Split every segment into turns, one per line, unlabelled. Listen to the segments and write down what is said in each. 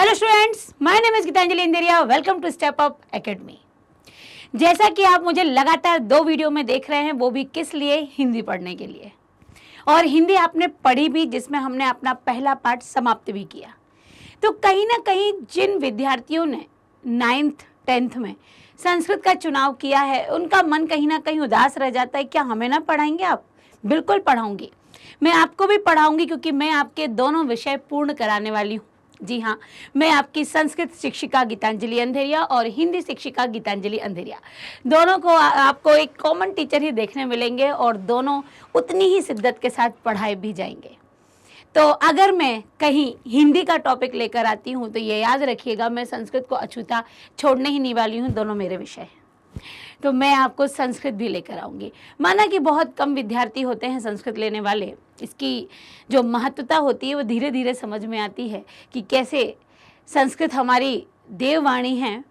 Hello students, my name is Geetanjali Andheria. Welcome to step up academy. जैसा कि आप मुझे लगातार 2 वीडियो में देख रहे हैं, वो भी किस लिए? हिंदी पढ़ने के लिए। और हिंदी आपने पढ़ी भी, जिसमें हमने अपना पहला पार्ट समाप्त भी किया। तो कहीं ना कहीं जिन विद्यार्थियों ने 9th 10th में संस्कृत का चुनाव किया है, उनका मन कहीं ना कहीं उदास रह जाता है। क्या हमें ना पढ़ाएंगे आप? बिल्कुल पढ़ाऊंगी, मैं आपको भी पढ़ाऊंगी, क्योंकि मैं आपके दोनों विषय पूर्ण कराने वाली हूँ। जी हाँ, मैं आपकी संस्कृत शिक्षिका गीतांजलि अंधेरिया और हिंदी शिक्षिका गीतांजलि अंधेरिया, दोनों को आपको एक कॉमन टीचर ही देखने मिलेंगे और दोनों उतनी ही शिद्दत के साथ पढ़ाए भी जाएंगे। तो अगर मैं कहीं हिंदी का टॉपिक लेकर आती हूँ तो ये याद रखिएगा, मैं संस्कृत को अछूता छोड़ने ही नहीं वाली हूँ। दोनों मेरे विषय हैं, तो मैं आपको संस्कृत भी लेकर आऊँगी। माना कि बहुत कम विद्यार्थी होते हैं संस्कृत लेने वाले, इसकी जो महत्वता होती है वो धीरे धीरे समझ में आती है कि कैसे संस्कृत हमारी देववाणी है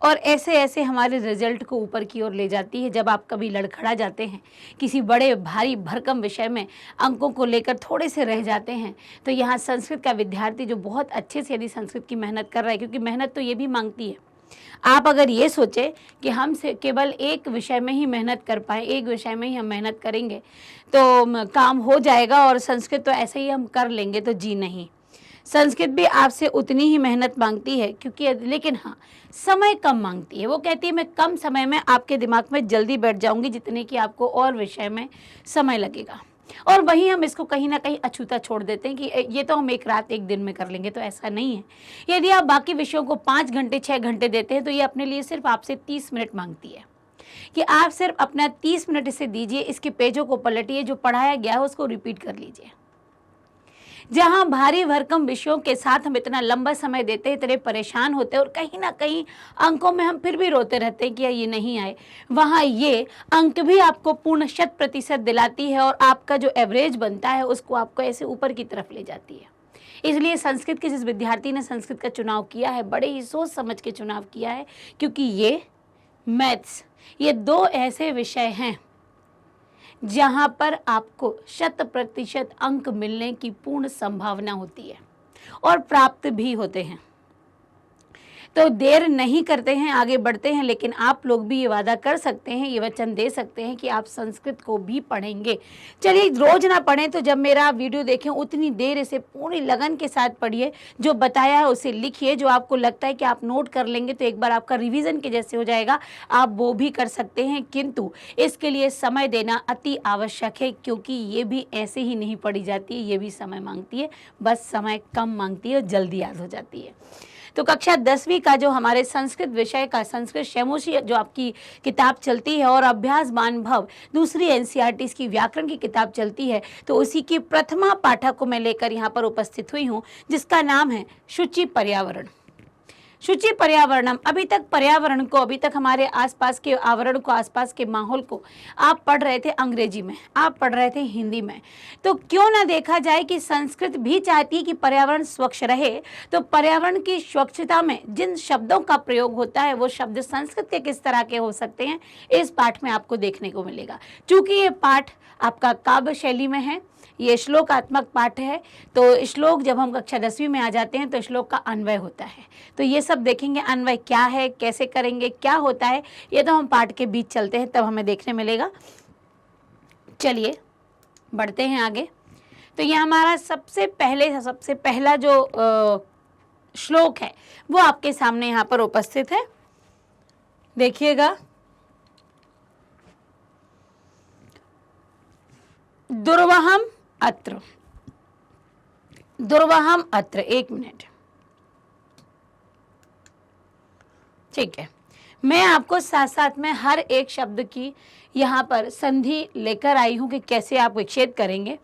और ऐसे ऐसे हमारे रिजल्ट को ऊपर की ओर ले जाती है। जब आप कभी लड़खड़ा जाते हैं किसी बड़े भारी भरकम विषय में, अंकों को लेकर थोड़े से रह जाते हैं, तो यहाँ संस्कृत का विद्यार्थी जो बहुत अच्छे से यदि संस्कृत की मेहनत कर रहा है, क्योंकि मेहनत तो ये भी मांगती है। आप अगर ये सोचें कि हम से केवल एक विषय में ही मेहनत कर पाए, एक विषय में ही हम मेहनत करेंगे तो काम हो जाएगा और संस्कृत तो ऐसे ही हम कर लेंगे, तो जी नहीं, संस्कृत भी आपसे उतनी ही मेहनत मांगती है, क्योंकि लेकिन हाँ, समय कम मांगती है। वो कहती है मैं कम समय में आपके दिमाग में जल्दी बैठ जाऊंगी जितने कि आपको और विषय में समय लगेगा। और वहीं हम इसको कहीं ना कहीं अछूता छोड़ देते हैं कि ये तो हम एक रात एक दिन में कर लेंगे। तो ऐसा नहीं है। यदि आप बाकी विषयों को 5 घंटे 6 घंटे देते हैं तो ये अपने लिए सिर्फ आपसे 30 मिनट मांगती है कि आप सिर्फ अपना 30 मिनट इसे दीजिए, इसके पेजों को पलटिए, जो पढ़ाया गया है उसको रिपीट कर लीजिए। जहां भारी भरकम विषयों के साथ हम इतना लंबा समय देते हैं, इतने परेशान होते हैं और कहीं ना कहीं अंकों में हम फिर भी रोते रहते हैं कि ये नहीं आए, वहां ये अंक भी आपको पूर्ण 100% दिलाती है और आपका जो एवरेज बनता है उसको आपको ऐसे ऊपर की तरफ ले जाती है। इसलिए संस्कृत के जिस विद्यार्थी ने संस्कृत का चुनाव किया है, बड़े ही सोच समझ के चुनाव किया है, क्योंकि ये मैथ्स, ये 2 ऐसे विषय हैं जहां पर आपको 100% अंक मिलने की पूर्ण संभावना होती है और प्राप्त भी होते हैं। तो देर नहीं करते हैं, आगे बढ़ते हैं। लेकिन आप लोग भी ये वादा कर सकते हैं, ये वचन दे सकते हैं कि आप संस्कृत को भी पढ़ेंगे। चलिए, रोज ना पढ़ें तो जब मेरा वीडियो देखें उतनी देर इसे पूरी लगन के साथ पढ़िए, जो बताया है उसे लिखिए। जो आपको लगता है कि आप नोट कर लेंगे तो एक बार आपका रिवीजन के जैसे हो जाएगा, आप वो भी कर सकते हैं। किंतु इसके लिए समय देना अति आवश्यक है, क्योंकि ये भी ऐसे ही नहीं पढ़ी जाती है, ये भी समय मांगती है। बस समय कम मांगती है और जल्दी याद हो जाती है। तो कक्षा 10वीं का जो हमारे संस्कृत विषय का संस्कृत शैमोशी जो आपकी किताब चलती है और अभ्यास बानुभव दूसरी एनसीईआरटी की व्याकरण की किताब चलती है, तो उसी की प्रथमा पाठक को मैं लेकर यहाँ पर उपस्थित हुई हूँ, जिसका नाम है शुचि पर्यावरण। शुचि पर्यावरणम। अभी तक पर्यावरण को, अभी तक हमारे आसपास के आवरण को, आसपास के माहौल को आप पढ़ रहे थे अंग्रेजी में, आप पढ़ रहे थे हिंदी में। तो क्यों ना देखा जाए कि संस्कृत भी चाहती है कि पर्यावरण स्वच्छ रहे। तो पर्यावरण की स्वच्छता में जिन शब्दों का प्रयोग होता है वो शब्द संस्कृत के किस तरह के हो सकते हैं, इस पाठ में आपको देखने को मिलेगा। चूंकि ये पाठ आपका काव्य शैली में है, ये श्लोकात्मक पाठ है, तो श्लोक जब हम कक्षा 10वीं में आ जाते हैं तो श्लोक का अन्वय होता है। तो ये सब देखेंगे, अन्वय क्या है, कैसे करेंगे, क्या होता है, ये तो हम पाठ के बीच चलते हैं तब हमें देखने मिलेगा। चलिए बढ़ते हैं आगे। तो ये हमारा सबसे पहला जो श्लोक है वो आपके सामने यहाँ पर उपस्थित है, देखिएगा। दुर्वहम अत्र, दुर्वहम अत्र, 1 मिनट, ठीक है। मैं आपको साथ साथ में हर एक शब्द की यहाँ पर संधि लेकर आई हूँ कि कैसे आप विच्छेद करेंगे।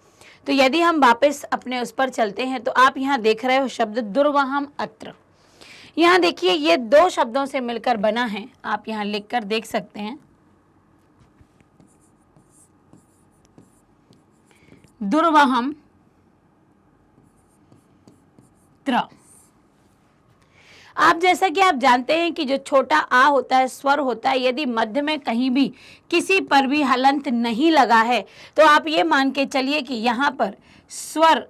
तो यदि हम वापस अपने उस पर चलते हैं तो आप यहाँ देख रहे हो शब्द दुर्वहम अत्र। यहाँ देखिए, ये 2 शब्दों से मिलकर बना है, आप यहाँ लिखकर देख सकते हैं। दुर्वहम त्र। आप जैसा कि आप जानते हैं कि जो छोटा आ होता है, स्वर होता है, यदि मध्य में कहीं भी किसी पर भी हलंत नहीं लगा है तो आप ये मान के चलिए कि यहाँ पर स्वर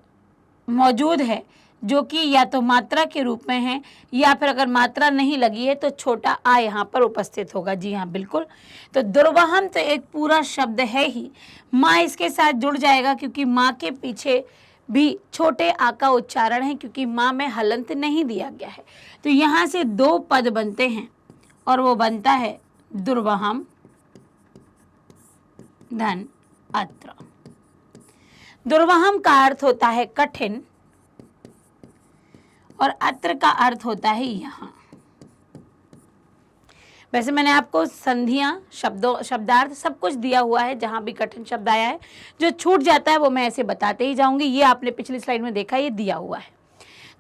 मौजूद है, जो कि या तो मात्रा के रूप में है, या फिर अगर मात्रा नहीं लगी है तो छोटा आ यहाँ पर उपस्थित होगा। जी हाँ, बिल्कुल। तो दुर्वहम तो एक पूरा शब्द है ही, माँ इसके साथ जुड़ जाएगा क्योंकि माँ के पीछे भी छोटे आ का उच्चारण है, क्योंकि माँ में हलंत नहीं दिया गया है। तो यहाँ से दो पद बनते हैं और वो बनता है दुर्वहम धन अत्र। दुर्वहम का अर्थ होता है कठिन और अत्र का अर्थ होता है यहाँ। वैसे मैंने आपको संधियां, शब्दार्थ सब कुछ दिया हुआ है, जहां भी कठिन शब्द आया है। जो छूट जाता है वो मैं ऐसे बताते ही जाऊंगी, ये आपने पिछली स्लाइड में देखा, ये दिया हुआ है।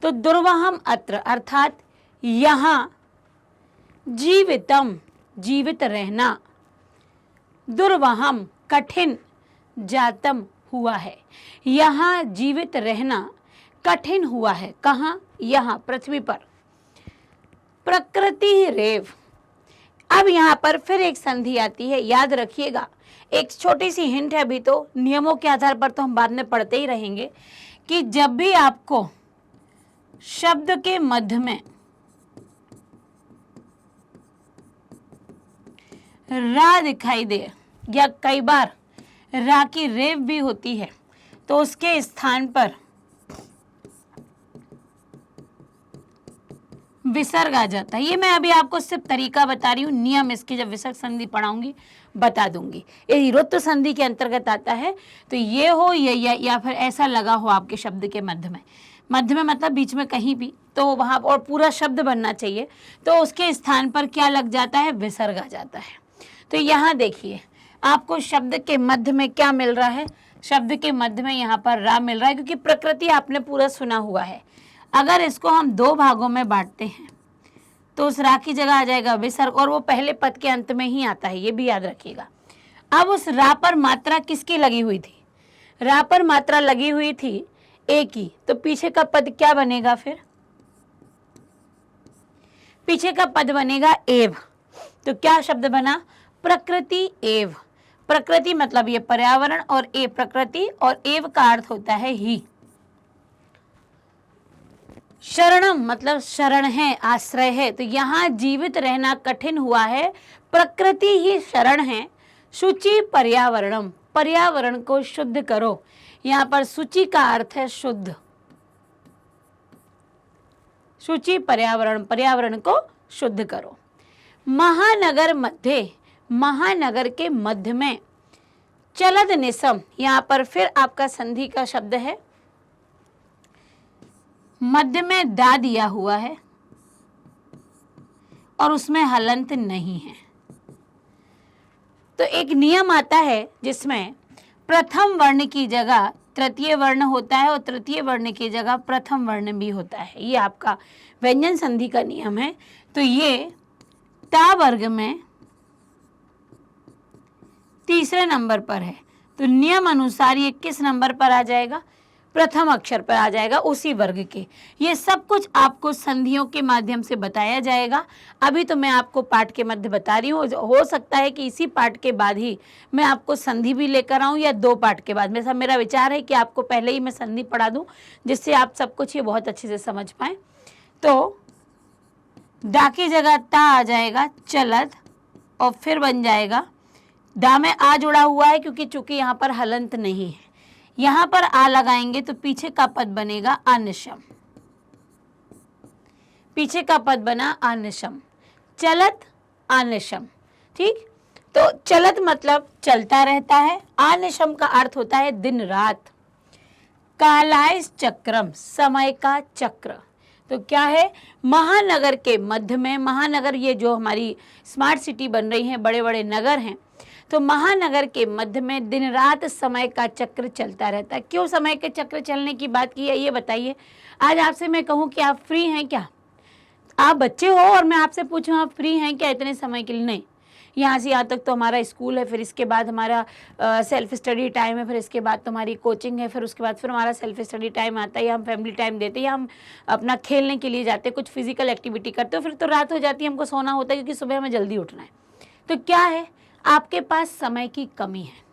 तो दुर्वहम अत्र अर्थात यहाँ जीवितम जीवित रहना, दुर्वहम कठिन जातम हुआ है। यहाँ जीवित रहना कठिन हुआ है। कहाँ? यहाँ पृथ्वी पर। प्रकृति रेव। अब यहाँ पर फिर एक संधि आती है, याद रखिएगा। एक छोटी सी हिंट है, अभी तो नियमों के आधार पर तो हम बाद में पढ़ते ही रहेंगे कि जब भी आपको शब्द के मध्य में रा दिखाई दे, या कई बार रा की रेव भी होती है, तो उसके स्थान पर विसर्ग आ जाता है। ये मैं अभी आपको सिर्फ तरीका बता रही हूँ, नियम इसके जब विसर्ग संधि पढ़ाऊंगी बता दूंगी। ये रुत्व संधि के अंतर्गत आता है। तो ये हो या फिर ऐसा लगा हो आपके शब्द के मध्य में मतलब बीच में कहीं भी, तो वहाँ और पूरा शब्द बनना चाहिए, तो उसके स्थान पर क्या लग जाता है? विसर्ग आ जाता है। तो यहाँ देखिए आपको शब्द के मध्य में क्या मिल रहा है? शब्द के मध्य में यहाँ पर रा मिल रहा है, क्योंकि प्रकृति आपने पूरा सुना हुआ है। अगर इसको हम दो भागों में बांटते हैं तो उस रा की जगह आ जाएगा विसर्ग, और वो पहले पद के अंत में ही आता है, ये भी याद रखिएगा। अब उस रा पर मात्रा किसकी लगी हुई थी? रा पर मात्रा लगी हुई थी ए की, तो पीछे का पद क्या बनेगा? फिर पीछे का पद बनेगा एव। तो क्या शब्द बना? प्रकृति एव। प्रकृति मतलब ये पर्यावरण, और ए प्रकृति, और एव का अर्थ होता है ही। शरणम मतलब शरण है, आश्रय है। तो यहाँ जीवित रहना कठिन हुआ है, प्रकृति ही शरण है। शुचि पर्यावरणम, पर्यावरण को शुद्ध करो। यहाँ पर शुचि का अर्थ है शुद्ध। शुचि पर्यावरण, पर्यावरण को शुद्ध करो। महानगर मध्य, महानगर के मध्य में। चलद निसम, यहाँ पर फिर आपका संधि का शब्द है, मध्य में दा दिया हुआ है और उसमें हलंत नहीं है। तो एक नियम आता है जिसमें प्रथम वर्ण की जगह तृतीय वर्ण होता है और तृतीय वर्ण की जगह प्रथम वर्ण भी होता है। ये आपका व्यंजन संधि का नियम है। तो ये ता वर्ग में तीसरे नंबर पर है। तो नियम अनुसार ये किस नंबर पर आ जाएगा? प्रथम अक्षर पर आ जाएगा, उसी वर्ग के। ये सब कुछ आपको संधियों के माध्यम से बताया जाएगा। अभी तो मैं आपको पाठ के मध्य बता रही हूँ, हो सकता है कि इसी पाठ के बाद ही मैं आपको संधि भी लेकर आऊँ, या दो पाठ के बाद। मेरा विचार है कि आपको पहले ही मैं संधि पढ़ा दूँ, जिससे आप सब कुछ ये बहुत अच्छे से समझ पाएँ। तो दा की जगह ता आ जाएगा चलद, और फिर बन जाएगा, दा में आ जुड़ा हुआ है क्योंकि चूंकि यहाँ पर हलंत नहीं है। यहाँ पर आ लगाएंगे तो पीछे का पद बनेगा अनिशम। पीछे का पद बना अनिशम, चलत अनिशम। ठीक, तो चलत मतलब चलता रहता है, अनिशम का अर्थ होता है दिन रात। कालाय चक्रम, समय का चक्र। तो क्या है? महानगर के मध्य में, महानगर ये जो हमारी स्मार्ट सिटी बन रही है, बड़े बड़े नगर हैं, तो महानगर के मध्य में दिन रात समय का चक्र चलता रहता है। क्यों समय के चक्र चलने की बात की है, ये बताइए। आज आपसे मैं कहूँ कि आप फ्री हैं क्या? आप बच्चे हो और मैं आपसे पूछूं आप फ्री हैं क्या इतने समय के लिए? नहीं। यहाँ से यहाँ तक तो हमारा स्कूल है, फिर इसके बाद हमारा सेल्फ स्टडी टाइम है, फिर इसके बाद तो हमारी कोचिंग है, फिर उसके बाद फिर हमारा सेल्फ स्टडी टाइम आता है, या हम फैमिली टाइम देते हैं, या हम अपना खेलने के लिए जाते हैं, कुछ फिजिकल एक्टिविटी करते हो, फिर तो रात हो जाती है, हमको सोना होता है क्योंकि सुबह हमें जल्दी उठना है। तो क्या है? आपके पास समय की कमी है।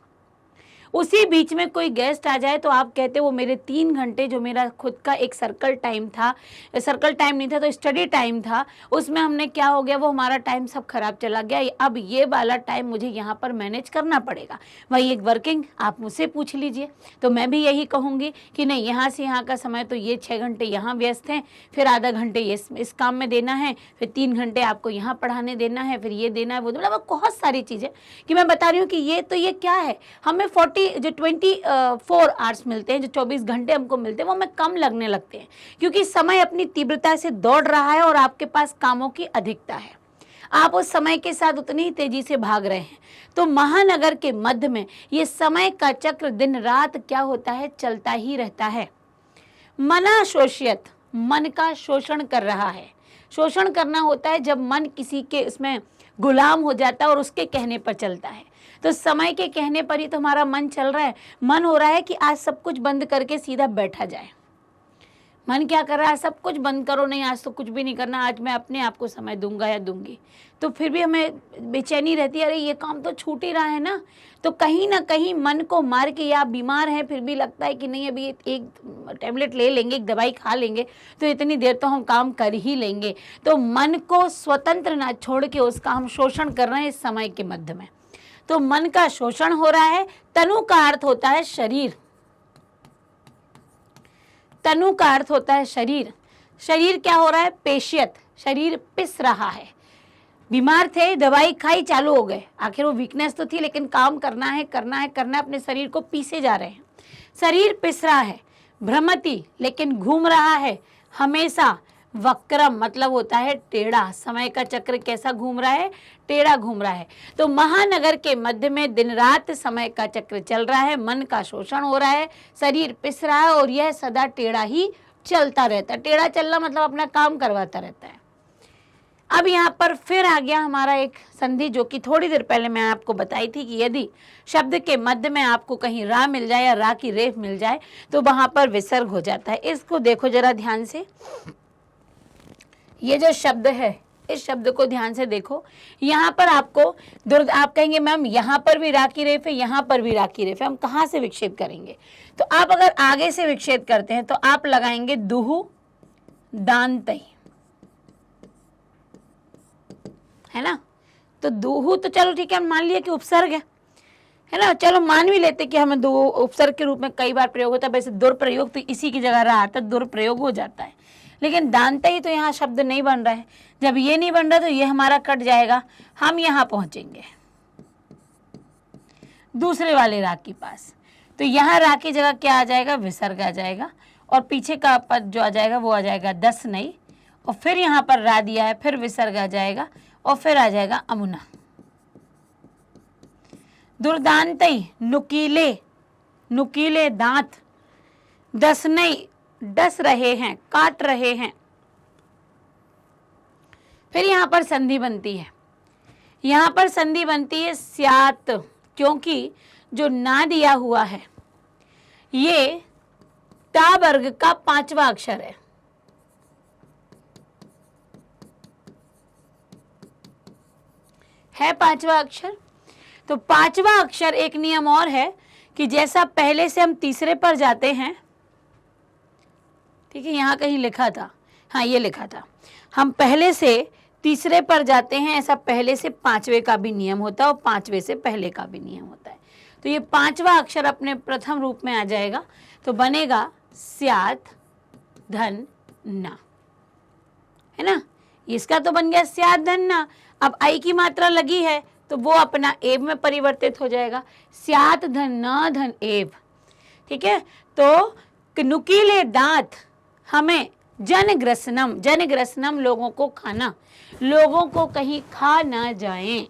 उसी बीच में कोई गेस्ट आ जाए तो आप कहते वो मेरे 3 घंटे जो मेरा खुद का एक सर्कल टाइम था, सर्कल टाइम नहीं था तो स्टडी टाइम था, उसमें हमने क्या हो गया, वो हमारा टाइम सब खराब चला गया। अब ये वाला टाइम मुझे यहाँ पर मैनेज करना पड़ेगा। वही एक वर्किंग आप मुझसे पूछ लीजिए तो मैं भी यही कहूँगी कि नहीं, यहाँ से यहाँ का समय तो ये 6 घंटे यहाँ व्यस्त हैं, फिर आधा घंटे इस काम में देना है, फिर 3 घंटे आपको यहाँ पढ़ाने देना है, फिर ये देना है, वो मतलब बहुत सारी चीज़ें कि मैं बता रही हूँ कि ये क्या है, हमें 24 आवर्स मिलते हैं, जो 24 घंटे हमको मिलते हैं वो हमें कम लगने लगते हैं क्योंकि समय अपनी तीव्रता से दौड़ रहा है और आपके पास कामों की अधिकता है। आप उस समय के साथ उतनी ही तेजी से भाग रहे हैं। तो महानगर के मध्य में ये समय का चक्र दिन रात क्या होता है, चलता ही रहता है। मना शोषित, मन का शोषण कर रहा है। शोषण करना होता है जब मन किसी के इसमें गुलाम हो जाता है और उसके कहने पर चलता है। तो समय के कहने पर ही तो हमारा मन चल रहा है। मन हो रहा है कि आज सब कुछ बंद करके सीधा बैठा जाए। मन क्या कर रहा है, सब कुछ बंद करो, नहीं आज तो कुछ भी नहीं करना, आज मैं अपने आप को समय दूंगा या दूंगी। तो फिर भी हमें बेचैनी रहती है, अरे ये काम तो छूट ही रहा है ना। तो कहीं ना कहीं मन को मार के, या बीमार है फिर भी लगता है कि नहीं अभी एक टैबलेट ले लेंगे, एक दवाई खा लेंगे तो इतनी देर तो हम काम कर ही लेंगे। तो मन को स्वतंत्र ना छोड़ के उसका हम शोषण कर रहे हैं इस समय के मध्य में। तो मन का शोषण हो रहा है। तनु का अर्थ होता है शरीर। तनु का अर्थ होता है शरीर। शरीर क्या हो रहा है, पेशियत, शरीर पिस रहा है। बीमार थे, दवाई खाई, चालू हो गए, आखिर वो वीकनेस तो थी लेकिन काम करना है करना है करना है, अपने शरीर को पीसे जा रहे हैं। शरीर पिस रहा है। भ्रमति, लेकिन घूम रहा है हमेशा। वक्रम मतलब होता है टेढ़ा। समय का चक्र कैसा घूम रहा है, टेढ़ा घूम रहा है। तो महानगर के मध्य में दिन रात समय का चक्र चल रहा है, मन का शोषण हो रहा है, शरीर पिस रहा है और यह सदा टेढ़ा ही चलता रहता है। टेढ़ा चलना मतलब अपना काम करवाता रहता है। अब यहाँ पर फिर आ गया हमारा एक संधि जो कि थोड़ी देर पहले मैं आपको बताई थी कि यदि शब्द के मध्य में आपको कहीं रा मिल जाए या रा की रेफ मिल जाए तो वहां पर विसर्ग हो जाता है। इसको देखो जरा ध्यान से, ये जो शब्द है इस शब्द को ध्यान से देखो। यहाँ पर आपको आप कहेंगे मैम यहाँ पर भी रा की रेफ है, यहाँ पर भी रा की रेफ है, हम कहाँ से विक्षेप करेंगे? तो आप अगर आगे से विक्षेप करते हैं तो आप लगाएंगे दुहु दांतई, है ना। तो दुहु तो चलो ठीक है, हम मान लिया कि उपसर्ग है ना, चलो मान भी लेते कि हमें दुहु उपसर्ग के रूप में कई बार प्रयोग होता है। वैसे दुर्प्रयोग तो इसी की जगह रहा था, दुर्प्रयोग हो जाता है। लेकिन दांतई तो यहाँ शब्द नहीं बन रहा है। जब ये नहीं बन रहा तो ये हमारा कट जाएगा। हम यहाँ पहुंचेंगे दूसरे वाले रा के पास। तो यहाँ रा की जगह क्या आ जाएगा, विसर्ग आ जाएगा और पीछे का पद जो आ जाएगा वो आ जाएगा दस नई, और फिर यहाँ पर रा दिया है, फिर विसर्ग आ जाएगा और फिर आ जाएगा अमुना। दुर्दांतई नुकीले, नुकीले दांत, दस नई डस रहे हैं, काट रहे हैं। फिर यहां पर संधि बनती है, यहां पर संधि बनती है स्यात, क्योंकि जो ना दिया हुआ है ये ता वर्ग का 5वां अक्षर है 5वां अक्षर। तो 5वां अक्षर एक नियम और है कि जैसा पहले से हम तीसरे पर जाते हैं, ठीक है, यहाँ कहीं लिखा था, हाँ ये लिखा था, हम पहले से तीसरे पर जाते हैं, ऐसा पहले से 5वें का भी नियम होता है और 5वें से पहले का भी नियम होता है। तो ये 5वां अक्षर अपने प्रथम रूप में आ जाएगा, तो बनेगा स्यात धन ना, है ना। इसका तो बन गया स्यात धन ना। अब आई की मात्रा लगी है तो वो अपना एव में परिवर्तित हो जाएगा, स्यात धन न धन एव, ठीक है। तो नुकीले दांत हमें जनग्रसनम, जनग्रसनम लोगों को खाना, लोगों को कहीं खा ना जाएं,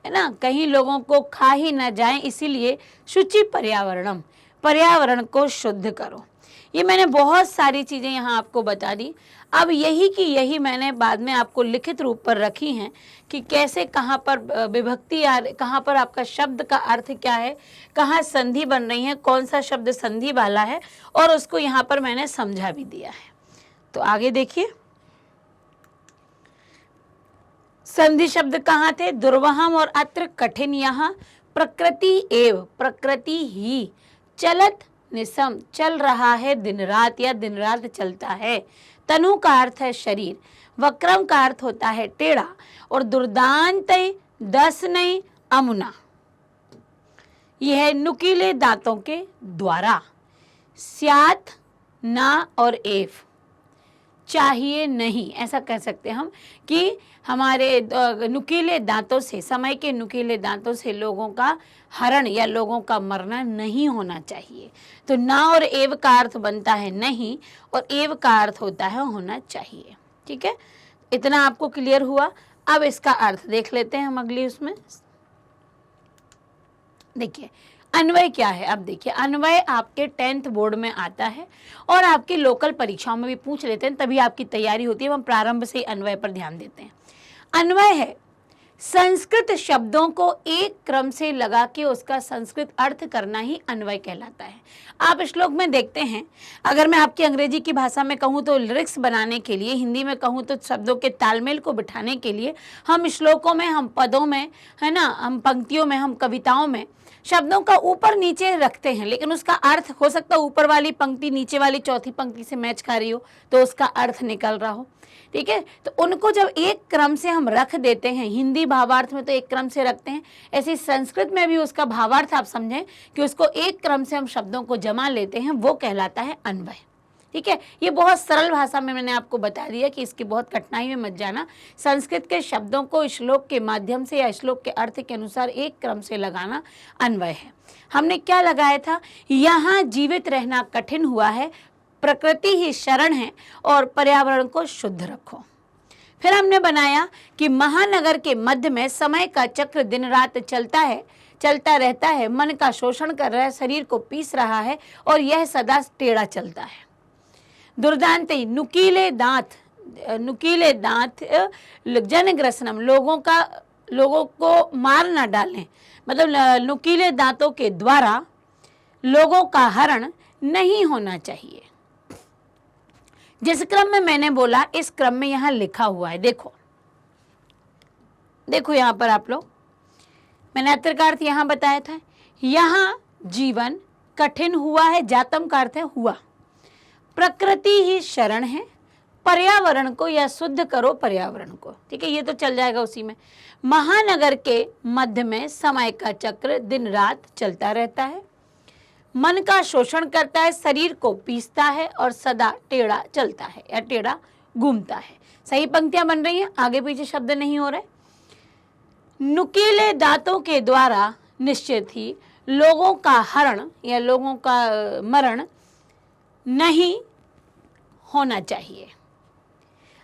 है ना, कहीं लोगों को खा ही ना जाएं, इसीलिए शुचि पर्यावरणम, पर्यावरण को शुद्ध करो। ये मैंने बहुत सारी चीज़ें यहाँ आपको बता दी। अब यही की यही मैंने बाद में आपको लिखित रूप पर रखी हैं कि कैसे, कहाँ पर विभक्ति कहाँ पर आपका शब्द का अर्थ क्या है, कहाँ संधि बन रही है, कौन सा शब्द संधि वाला है, और उसको यहाँ पर मैंने समझा भी दिया है। तो आगे देखिए, संधि शब्द कहाँ थे, दुर्वहम और अत्र कठिन, यहाँ प्रकृति एव, प्रकृति ही, चलत निसम, चल रहा है दिन रात या दिन रात चलता है। तनु का अर्थ है शरीर, वक्रम का अर्थ होता है टेढ़ा, और दुर्दांत दस नहीं अमुना, यह है नुकीले दांतों के द्वारा। स्यात ना और एव, चाहिए नहीं, ऐसा कह सकते हैं हम कि हमारे नुकीले दांतों से, समय के नुकीले दांतों से लोगों का हरण या लोगों का मरना नहीं होना चाहिए। तो ना और एव का अर्थ बनता है नहीं, और एव का अर्थ होता है होना चाहिए। ठीक है, इतना आपको क्लियर हुआ। अब इसका अर्थ देख लेते हैं हम अगली उसमें। देखिए अन्वय क्या है। अब देखिए अन्वय आपके 10th बोर्ड में आता है और आपकी लोकल परीक्षाओं में भी पूछ लेते हैं, तभी आपकी तैयारी होती है। हम प्रारंभ से ही अन्वय पर ध्यान देते हैं। अन्वय है संस्कृत शब्दों को एक क्रम से लगा के उसका संस्कृत अर्थ करना ही अन्वय कहलाता है। आप श्लोक में देखते हैं, अगर मैं आपकी अंग्रेजी की भाषा में कहूँ तो लिरिक्स बनाने के लिए, हिंदी में कहूँ तो शब्दों के तालमेल को बिठाने के लिए हम श्लोकों में, हम पदों में, है ना, हम पंक्तियों में, हम कविताओं में शब्दों का ऊपर नीचे रखते हैं, लेकिन उसका अर्थ हो सकता है ऊपर वाली पंक्ति नीचे वाली चौथी पंक्ति से मैच कर रही हो तो उसका अर्थ निकल रहा हो। ठीक है, तो उनको जब एक क्रम से हम रख देते हैं, हिंदी भावार्थ में तो एक क्रम से रखते हैं, ऐसे संस्कृत में भी उसका भावार्थ आप समझें कि उसको एक क्रम से हम शब्दों को जमा लेते हैं, वो कहलाता है अन्वय। ठीक है, ये बहुत सरल भाषा में मैंने आपको बता दिया कि इसकी बहुत कठिनाई में मत जाना। संस्कृत के शब्दों को श्लोक के माध्यम से या श्लोक के अर्थ के अनुसार एक क्रम से लगाना अन्वय है। हमने क्या लगाया था, यहाँ जीवित रहना कठिन हुआ है, प्रकृति ही शरण है और पर्यावरण को शुद्ध रखो। फिर हमने बनाया कि महानगर के मध्य में समय का चक्र दिन रात चलता रहता है, मन का शोषण कर रहा है, शरीर को पीस रहा है और यह सदा टेढ़ा चलता है। दुर्दांती, नुकीले दांत जनग्रसनम, लोगों को मार ना डालें, मतलब नुकीले दांतों के द्वारा लोगों का हरण नहीं होना चाहिए। जिस क्रम में मैंने बोला इस क्रम में यहाँ लिखा हुआ है, देखो यहाँ पर आप लोग, मैंने अत्र का अर्थ यहाँ बताया था। यहाँ जीवन कठिन हुआ है, जातम का अर्थ है हुआ, प्रकृति ही शरण है, पर्यावरण को या शुद्ध करो पर्यावरण को। ठीक है, ये तो चल जाएगा उसी में। महानगर के मध्य में समय का चक्र दिन रात चलता रहता है, मन का शोषण करता है, शरीर को पीसता है और सदा टेढ़ा चलता है या टेढ़ा घूमता है। सही पंक्तियां बन रही हैं, आगे पीछे शब्द नहीं हो रहे। नुकीले दांतों के द्वारा निश्चित ही लोगों का हरण या लोगों का मरण नहीं होना चाहिए।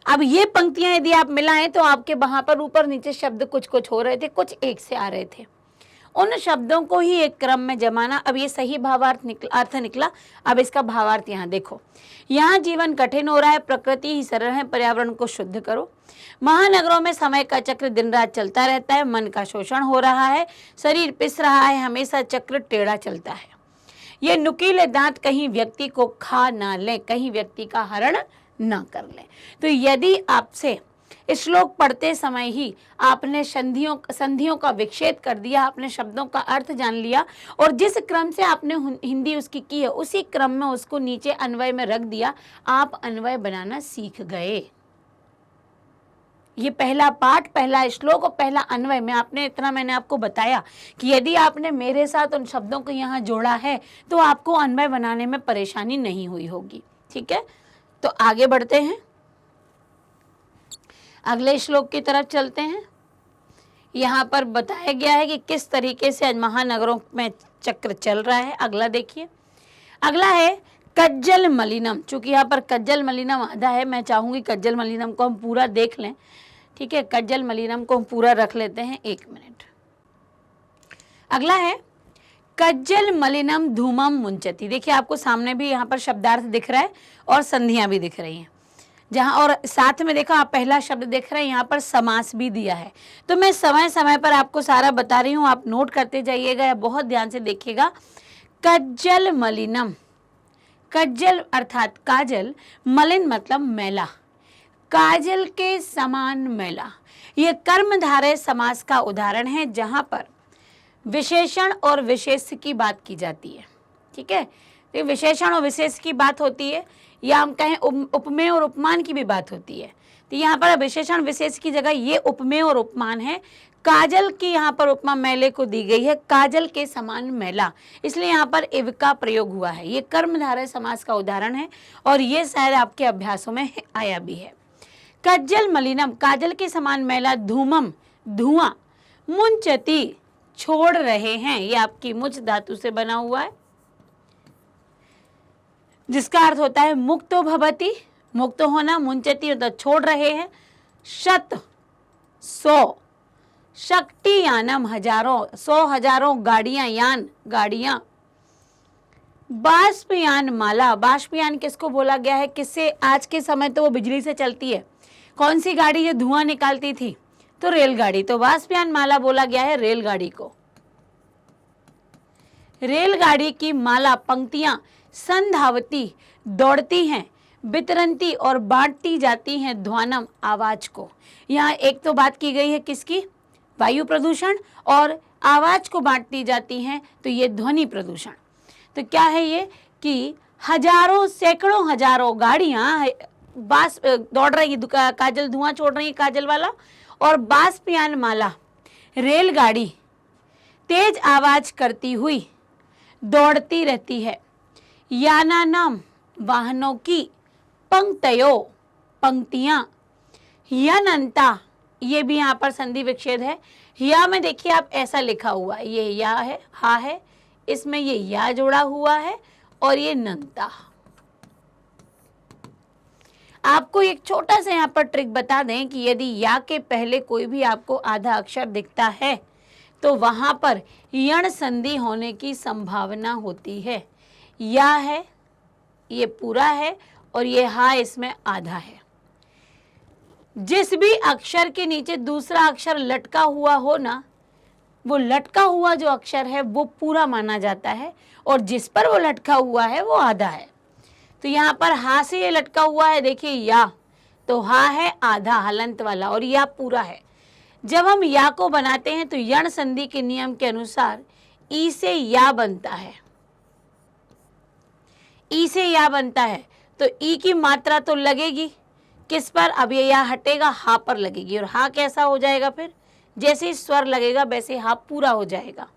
अब ये पंक्तियां यदि आप मिलाएं तो आपके वहां पर ऊपर नीचे शब्द कुछ कुछ हो रहे थे, कुछ एक से आ रहे थे, उन शब्दों को ही एक क्रम में जमाना। अब ये सही भावार्थ अर्थ निकला। अब इसका भावार्थ यहाँ देखो, यहाँ जीवन कठिन हो रहा है, प्रकृति ही सरल है, पर्यावरण को शुद्ध करो। महानगरों में समय का चक्र दिन रात चलता रहता है, मन का शोषण हो रहा है, शरीर पिस रहा है, हमेशा चक्र टेढ़ा चलता है। ये नुकीले दांत कहीं व्यक्ति को खा ना लें, कहीं व्यक्ति का हरण ना कर लें। तो यदि आपसे श्लोक पढ़ते समय ही आपने संधियों का विच्छेद कर दिया, आपने शब्दों का अर्थ जान लिया और जिस क्रम से आपने हिंदी उसकी की है उसी क्रम में उसको नीचे अन्वय में रख दिया, आप अन्वय बनाना सीख गए। ये पहला पाठ, पहला श्लोक और पहला अन्वय में मैंने आपको बताया कि यदि आपने मेरे साथ उन शब्दों को यहाँ जोड़ा है तो आपको अन्वय बनाने में परेशानी नहीं हुई होगी। ठीक है, तो आगे बढ़ते हैं, अगले श्लोक की तरफ चलते हैं। यहाँ पर बताया गया है कि किस तरीके से महानगरों में चक्र चल रहा है। अगला देखिए, अगला है कज्जल मलिनम। चूंकि यहाँ पर कज्जल मलिनम आधा है, मैं चाहूंगी कज्जल मलिनम को हम पूरा देख लें। ठीक है, कज्जल मलिनम को हम पूरा रख लेते हैं, 1 मिनट। अगला है कज्जल मलिनम धूमम मुंचती। देखिए आपको सामने भी यहाँ पर शब्दार्थ दिख रहा है और संधियां भी दिख रही हैं, जहाँ और साथ में देखो आप पहला शब्द देख रहे हैं, यहाँ पर समास भी दिया है। तो मैं समय समय पर आपको सारा बता रही हूँ, आप नोट करते जाइएगा या बहुत ध्यान से देखिएगा। कज्जल मलिनम, कज्जल अर्थात काजल, मलिन मतलब मैला, काजल के समान मैला। ये कर्मधारय समास का उदाहरण है, जहाँ पर विशेषण और विशेष की बात की जाती है। ठीक है, तो विशेषण और विशेष की बात होती है, या हम कहें उपमेय और उपमान की भी बात होती है। तो यहाँ पर विशेषण विशेष की जगह ये उपमेय और उपमान है। काजल की यहाँ पर उपमा मैले को दी गई है, काजल के समान मैला, इसलिए यहाँ पर इव का प्रयोग हुआ है। ये कर्मधारय समास का उदाहरण है और ये शायद आपके अभ्यासों में आया भी है। कज्जल मलिनम, काजल के समान मैला, धूमम धुआं, मुंचती छोड़ रहे हैं, ये आपकी मुच धातु से बना हुआ है, जिसका अर्थ होता है मुक्तो भवति, मुक्त होना, मुंचती मतलब छोड़ रहे हैं, शत 100, शक्ति यानम हजारों, 100 हजारों गाड़ियां, यान गाड़ियां, बाष्पयान माला, बाष्पयान किसको बोला गया है, किससे, आज के समय तो वो बिजली से चलती है, कौन सी गाड़ी ये धुआं निकालती थी, तो रेलगाड़ी, तो बाष्पयान माला बोला गया है रेलगाड़ी को। रेलगाड़ी की माला पंक्तियां संधावती दौड़ती हैं, वितरंती और बांटती जाती हैं ध्वनम आवाज को। यहाँ एक तो बात की गई है किसकी, वायु प्रदूषण, और आवाज को बांटती जाती हैं तो ये ध्वनि प्रदूषण। तो क्या है ये कि हजारों सैकड़ों हजारों गाड़ियां बास दौड़ रही, काजल धुआं छोड़ रही है काजल वाला, और बाष्पयान माला रेलगाड़ी तेज आवाज करती हुई दौड़ती रहती है। याना नाम वाहनों की पंक्तयो पंक्तियां, यनंता, ये भी यहाँ पर संधि विच्छेद है। या में देखिए आप ऐसा लिखा हुआ है, ये या है, हा है, इसमें ये या जोड़ा हुआ है और ये नंता। आपको एक छोटा सा यहाँ पर ट्रिक बता दें कि यदि या के पहले कोई भी आपको आधा अक्षर दिखता है तो वहां पर यण संधि होने की संभावना होती है। या है, ये पूरा है, और ये हा इसमें आधा है। जिस भी अक्षर के नीचे दूसरा अक्षर लटका हुआ हो ना, वो लटका हुआ जो अक्षर है वो पूरा माना जाता है, और जिस पर वो लटका हुआ है वो आधा है। तो यहाँ पर हा से ये लटका हुआ है, देखिए या, तो हा है आधा हलंत वाला, और या पूरा है। जब हम या को बनाते हैं तो यण संधि के नियम के अनुसार ई से या बनता है, ई से या बनता है, तो ई की मात्रा तो लगेगी किस पर, अब ये या हटेगा, हा पर लगेगी, और हा कैसा हो जाएगा फिर, जैसे ही स्वर लगेगा वैसे हा पूरा हो जाएगा।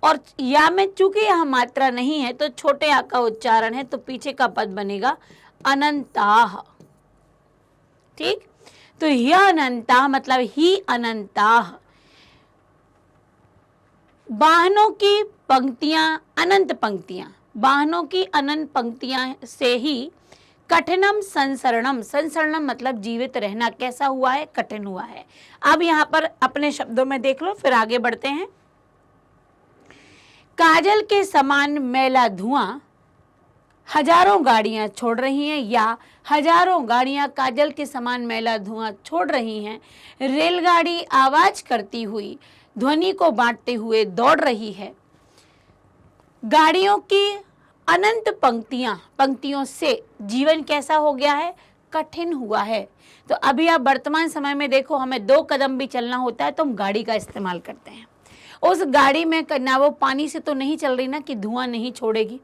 और या में चूंकि यह मात्रा नहीं है तो छोटे आ का उच्चारण है, तो पीछे का पद बनेगा अनंताह। ठीक, तो यह अनंता मतलब ही अनंताह, वाहनों की पंक्तियां, अनंत पंक्तियां, वाहनों की अनंत पंक्तियां से ही कठिनम संसरणम, संसरणम मतलब जीवित रहना, कैसा हुआ है, कठिन हुआ है। अब यहाँ पर अपने शब्दों में देख लो, फिर आगे बढ़ते हैं। काजल के समान मैला धुआं हजारों गाड़ियां छोड़ रही हैं, या हजारों गाड़ियां काजल के समान मैला धुआं छोड़ रही हैं। रेलगाड़ी आवाज करती हुई ध्वनि को बांटते हुए दौड़ रही है। गाड़ियों की अनंत पंक्तियां, पंक्तियों से जीवन कैसा हो गया है, कठिन हुआ है। तो अभी आप वर्तमान समय में देखो, हमें 2 कदम भी चलना होता है तो हम गाड़ी का इस्तेमाल करते हैं। उस गाड़ी में ना वो पानी से तो नहीं चल रही ना कि धुआं नहीं छोड़ेगी,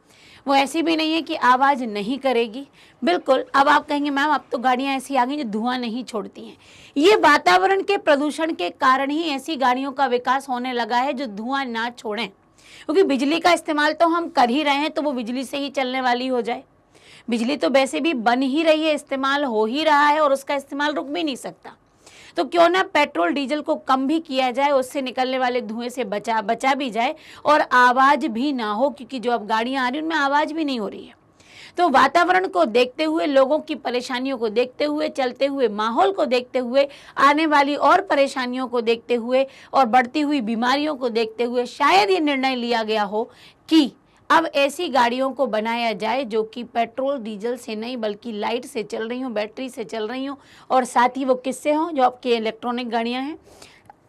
वो ऐसी भी नहीं है कि आवाज़ नहीं करेगी। बिल्कुल, अब आप कहेंगे मैम अब तो गाड़ियाँ ऐसी आ गई जो धुआं नहीं छोड़ती हैं। ये वातावरण के प्रदूषण के कारण ही ऐसी गाड़ियों का विकास होने लगा है जो धुआं ना छोड़ें, क्योंकि बिजली का इस्तेमाल तो हम कर ही रहे हैं, तो वो बिजली से ही चलने वाली हो जाए। बिजली तो वैसे भी बन ही रही है, इस्तेमाल हो ही रहा है और उसका इस्तेमाल रुक भी नहीं सकता। तो क्यों ना पेट्रोल डीजल को कम भी किया जाए, उससे निकलने वाले धुएं से बचा भी जाए और आवाज़ भी ना हो, क्योंकि जो अब गाड़ियाँ आ रही हैं उनमें आवाज़ भी नहीं हो रही है। तो वातावरण को देखते हुए, लोगों की परेशानियों को देखते हुए, चलते हुए माहौल को देखते हुए, आने वाली और परेशानियों को देखते हुए और बढ़ती हुई बीमारियों को देखते हुए शायद ये निर्णय लिया गया हो कि अब ऐसी गाड़ियों को बनाया जाए जो कि पेट्रोल डीजल से नहीं बल्कि लाइट से चल रही हों, बैटरी से चल रही हों, और साथ ही वो किससे हों, जो आपके इलेक्ट्रॉनिक गाड़ियाँ हैं,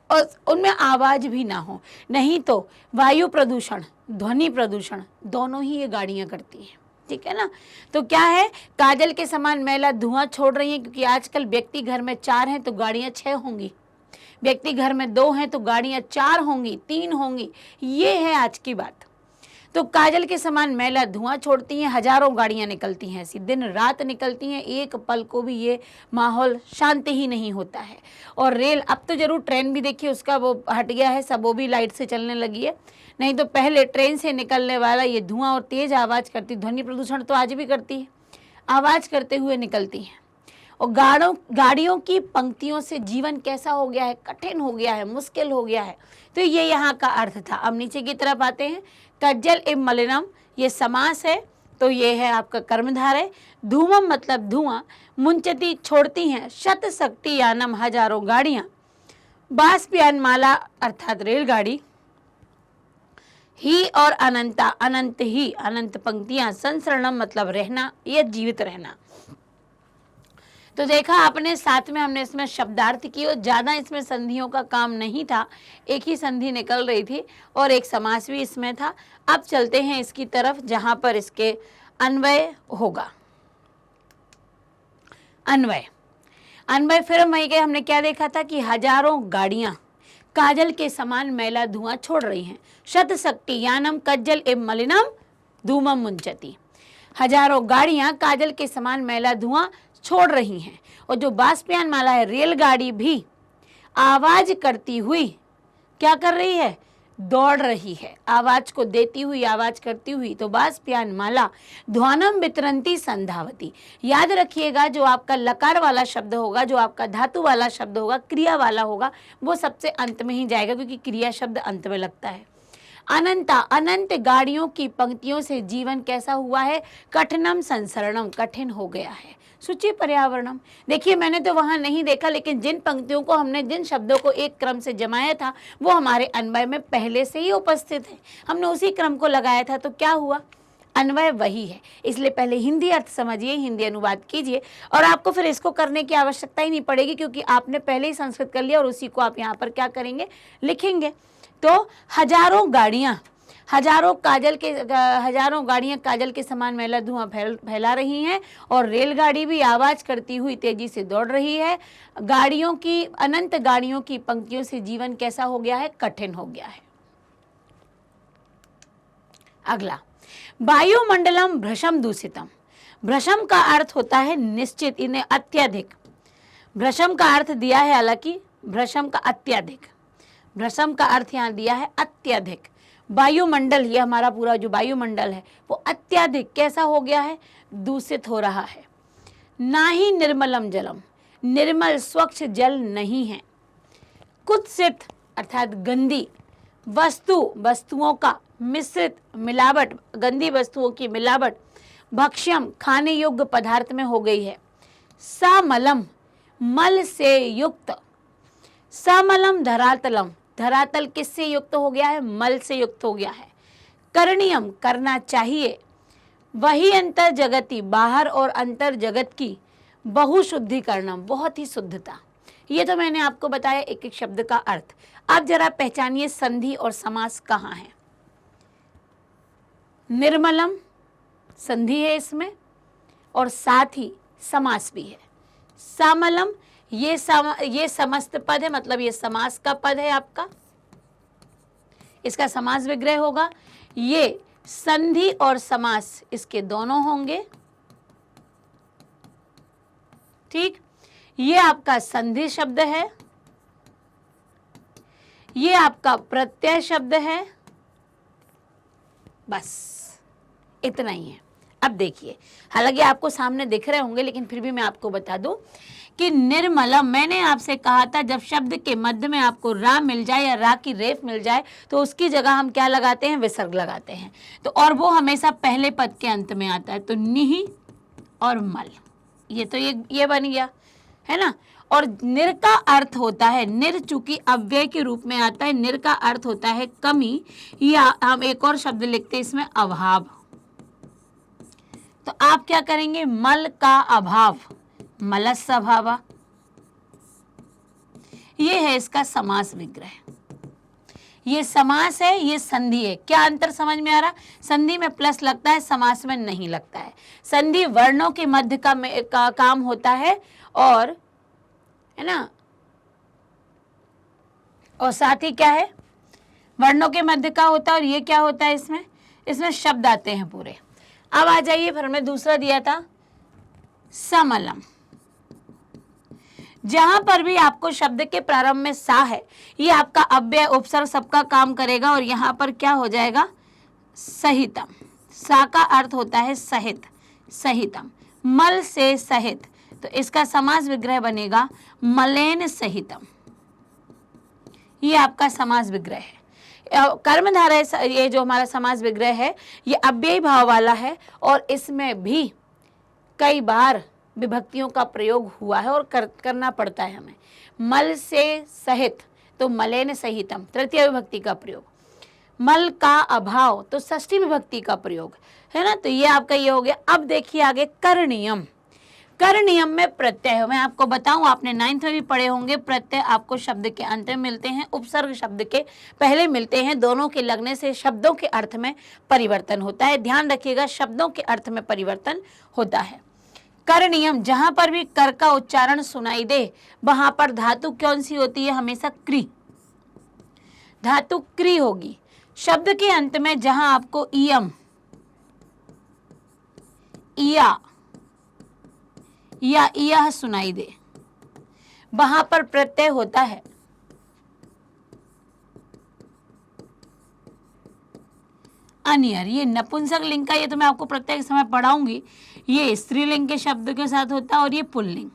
और उनमें आवाज़ भी ना हो। नहीं तो वायु प्रदूषण, ध्वनि प्रदूषण दोनों ही ये गाड़ियाँ करती हैं। ठीक है ना। तो क्या है, काजल के समान मैला धुआं छोड़ रही हैं, क्योंकि आजकल व्यक्ति घर में 4 हैं तो गाड़ियाँ 6 होंगी। व्यक्ति घर में 2 हैं तो गाड़ियां 4 होंगी, 3 होंगी, ये है आज की बात। तो काजल के समान मैला धुआं छोड़ती हैं, हजारों गाड़ियां निकलती हैं, ऐसी दिन रात निकलती हैं, एक पल को भी ये माहौल शांति ही नहीं होता है। और रेल, अब तो जरूर ट्रेन भी देखिए उसका वो हट गया है, सब वो भी लाइट से चलने लगी है, नहीं तो पहले ट्रेन से निकलने वाला ये धुआं और तेज आवाज़ करती, ध्वनि प्रदूषण तो आज भी करती है, आवाज़ करते हुए निकलती हैं। और गाड़ियों की पंक्तियों से जीवन कैसा हो गया है, कठिन हो गया है, मुश्किल हो गया है। तो ये यहाँ का अर्थ था। अब नीचे की तरफ आते हैं। कज्जल इव मलिनम, ये समास है, तो ये है आपका कर्मधारय। धूमम मतलब धुआं, मुंचती छोड़ती हैं, शत शक्ति यानम हजारों गाड़ियाँ, बाष्पयान माला अर्थात रेलगाड़ी, ही और अनंता अनंत ही, अनंत पंक्तियां, संसरणम मतलब रहना या जीवित रहना। तो देखा आपने, साथ में हमने इसमें शब्दार्थ की और ज़्यादा इसमें संधियों का काम नहीं था, एक ही संधि निकल रही थी और एक समास भी इसमें था। अब चलते हैं इसकी तरफ जहां पर इसके अन्वय होगा। अन्वय फिर वही गए, हमने क्या देखा था कि हजारों गाड़ियां काजल के समान मैला धुआं छोड़ रही हैं। शत शक्ति यानम कज्जल एव मलिनम धूमम मुंचती, हजारों गाड़ियां काजल के समान मैला धुआं छोड़ रही हैं। और जो बाष्पयान माला है, रेलगाड़ी भी आवाज करती हुई क्या कर रही है, दौड़ रही है, आवाज को देती हुई, आवाज करती हुई। तो बाष्पयान माला ध्वानम वितरंती संधावती। याद रखिएगा, जो आपका लकार वाला शब्द होगा, जो आपका धातु वाला शब्द होगा, क्रिया वाला होगा, वो सबसे अंत में ही जाएगा, क्योंकि क्रिया शब्द अंत में लगता है। अनंता, अनंत गाड़ियों की पंक्तियों से जीवन कैसा हुआ है, कठिनम संसरणम, कठिन हो गया है। सूची पर्यावरणम, देखिए मैंने तो वहां नहीं देखा, लेकिन जिन पंक्तियों को हमने, जिन शब्दों को एक क्रम से जमाया था, वो हमारे अन्वय में पहले से ही उपस्थित है, हमने उसी क्रम को लगाया था। तो क्या हुआ, अन्वय वही है। इसलिए पहले हिंदी अर्थ समझिए, हिंदी अनुवाद कीजिए, और आपको फिर इसको करने की आवश्यकता ही नहीं पड़ेगी, क्योंकि आपने पहले ही संस्कृत कर लिया और उसी को आप यहाँ पर क्या करेंगे, लिखेंगे। तो हजारों गाड़ियाँ काजल के समान मैला धुआं फैला रही हैं, और रेलगाड़ी भी आवाज करती हुई तेजी से दौड़ रही है। अनंत गाड़ियों की पंक्तियों से जीवन कैसा हो गया है, कठिन हो गया है। अगला, वायुमंडलम भ्रशम दूषितम। भ्रशम का अर्थ होता है निश्चित, इन्हें अत्यधिक। भ्रशम का अर्थ दिया है, हालांकि भ्रशम का अत्यधिक, भ्रशम का अर्थ यहाँ दिया है अत्यधिक। वायुमंडल, ये हमारा पूरा जो वायुमंडल है वो अत्यधिक कैसा हो गया है, दूषित हो रहा है। ना ही निर्मलम जलम, निर्मल स्वच्छ जल नहीं है। कुत्सित अर्थात गंदी, वस्तुओं का मिश्रित, मिलावट, गंदी वस्तुओं की मिलावट, भक्ष्यम खाने योग्य पदार्थ में हो गई है। समलम मल से युक्त, समलम धरातलम, धरातल किससे युक्त हो गया है, मल से युक्त हो गया है। करणीयम करना चाहिए। वही अंतर जगती, बाहर और अंतर जगत की बहुशुद्धिकरणम, बहुत ही शुद्धता। ये तो मैंने आपको बताया एक एक शब्द का अर्थ। अब जरा पहचानिए संधि और समास कहाँ है। निर्मलम संधि है इसमें, और साथ ही समास भी है। समलम ये समस्त पद है, मतलब ये समास का पद है आपका, इसका समास विग्रह होगा। ये संधि और समास इसके दोनों होंगे, ठीक। ये आपका संधि शब्द है, ये आपका प्रत्यय शब्द है, बस इतना ही है। अब देखिए, हालांकि आपको सामने दिख रहे होंगे, लेकिन फिर भी मैं आपको बता दूं कि निर्मलम, मैंने आपसे कहा था जब शब्द के मध्य में आपको रा मिल जाए या रा की रेफ मिल जाए तो उसकी जगह हम क्या लगाते हैं, विसर्ग लगाते हैं। तो और वो हमेशा पहले पद के अंत में आता है। तो निहि और मल, ये तो ये बन गया है ना। और निर का अर्थ होता है, निर चूंकि अव्यय के रूप में आता है, निर का अर्थ होता है कमी, या हम एक और शब्द लिखते हैं इसमें, अभाव। तो आप क्या करेंगे, मल का अभाव, मलस्य अभावा, ये है इसका समास विग्रह। ये समास है, ये संधि है। क्या अंतर समझ में आ रहा, संधि में प्लस लगता है, समास में नहीं लगता है। संधि वर्णों के मध्य का काम होता है, और है ना, और साथ ही क्या है, वर्णों के मध्य का होता है। और ये क्या होता है, इसमें शब्द आते हैं पूरे। अब आ जाइए, फिर हमने दूसरा दिया था समलम। जहां पर भी आपको शब्द के प्रारंभ में सा है, ये आपका अव्यय उपसर्ग सबका काम करेगा और यहां पर क्या हो जाएगा, सहितम। सा का अर्थ होता है सहित, सहितम, मल से सहित, तो इसका समास विग्रह बनेगा मलेन सहितम। ये आपका समास विग्रह है। कर्मधारय, ये जो हमारा समास विग्रह है ये अव्ययी भाव वाला है और इसमें भी कई बार विभक्तियों का प्रयोग हुआ है और करना पड़ता है हमें। मल से सहित तो मलेन सहितम तृतीय विभक्ति का प्रयोग, मल का अभाव तो षष्ठी विभक्ति का प्रयोग है ना। तो ये आपका ये हो गया। अब देखिए आगे करणीयम। करणीयम में प्रत्यय, मैं आपको बताऊं, आपने 9th में भी पढ़े होंगे, प्रत्यय आपको शब्द के अंत में मिलते हैं, उपसर्ग शब्द के पहले मिलते हैं। दोनों के लगने से शब्दों के अर्थ में परिवर्तन होता है। ध्यान रखिएगा, शब्दों के अर्थ में परिवर्तन होता है। करणीयम, जहां पर भी कर का उच्चारण सुनाई दे वहां पर धातु कौन सी होती है, हमेशा क्री, धातु क्री होगी। शब्द के अंत में जहां आपको इयम, इया या यह सुनाई दे वहां पर प्रत्यय होता है अनियर। ये नपुंसक लिंग का, ये तो मैं आपको प्रत्येक समय पढ़ाऊंगी, ये स्त्रीलिंग के शब्द के साथ होता है और ये पुल्लिंग।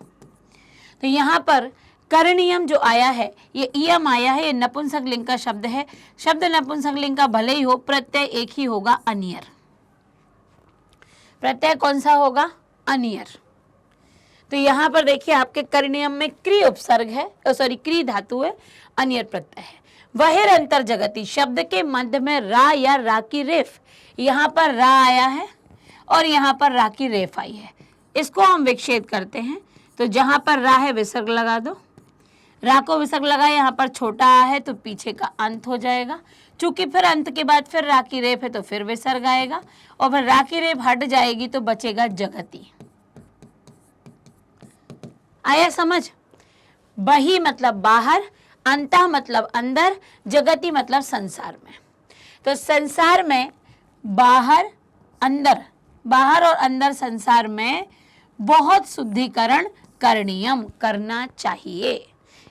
तो यहाँ पर करणीयम जो आया है, ये इयम आया है, ये नपुंसक लिंग का शब्द है। शब्द नपुंसक लिंग का भले ही हो, प्रत्यय एक ही होगा, अनियर। प्रत्यय कौन सा होगा, अनियर। तो यहाँ पर देखिए आपके करणीयम में क्री उपसर्ग है, सॉरी क्री धातु है, अनियर प्रत्यय है। वहिर अंतर जगती, शब्द के मध्य में रा या रा की रेफ, यहाँ पर रा आया है और यहाँ पर रा की रेफ आई है, इसको हम विच्छेद करते हैं। तो जहाँ पर रा है विसर्ग लगा दो, रा को विसर्ग लगा, यहाँ पर छोटा आ है तो पीछे का अंत हो जाएगा। चूंकि फिर अंत के बाद फिर रा की रेफ है तो फिर विसर्ग आएगा और फिर रा की रेफ हट जाएगी तो बचेगा जगती। आया समझ। बही मतलब बाहर, अंतः मतलब अंदर, जगती मतलब संसार में। तो संसार में बाहर अंदर, बाहर और अंदर संसार में बहुत शुद्धिकरण करणीयम, करना चाहिए।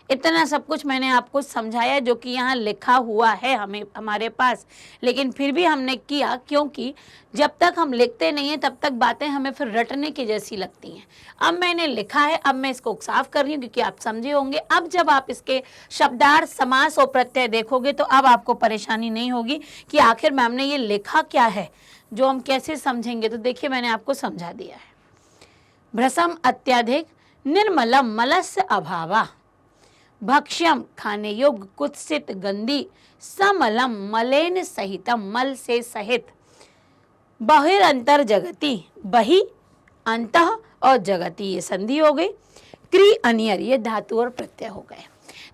इतना सब कुछ मैंने आपको समझाया जो कि यहाँ लिखा हुआ है हमारे पास, लेकिन फिर भी हमने किया क्योंकि जब तक हम लिखते नहीं हैं तब तक बातें हमें फिर रटने की जैसी लगती हैं। अब मैंने लिखा है, अब मैं इसको साफ कर रही हूँ क्योंकि आप समझे होंगे। अब जब आप इसके शब्दार्थ, समास और प्रत्यय देखोगे तो अब आपको परेशानी नहीं होगी कि आखिर मैम ने ये लिखा क्या है, जो हम कैसे समझेंगे। तो देखिए मैंने आपको समझा दिया है। भ्रसम अत्याधिक, निर्मलम मलस्य अभावा, भक्ष्यम खाने योग्य कुत्सित गंदी, समलम मलेन सहितम मल से सहित, बहिर अंतर जगती, बही अंतः और जगती ये संधि हो गई, क्री अनियर ये धातु और प्रत्यय हो गए।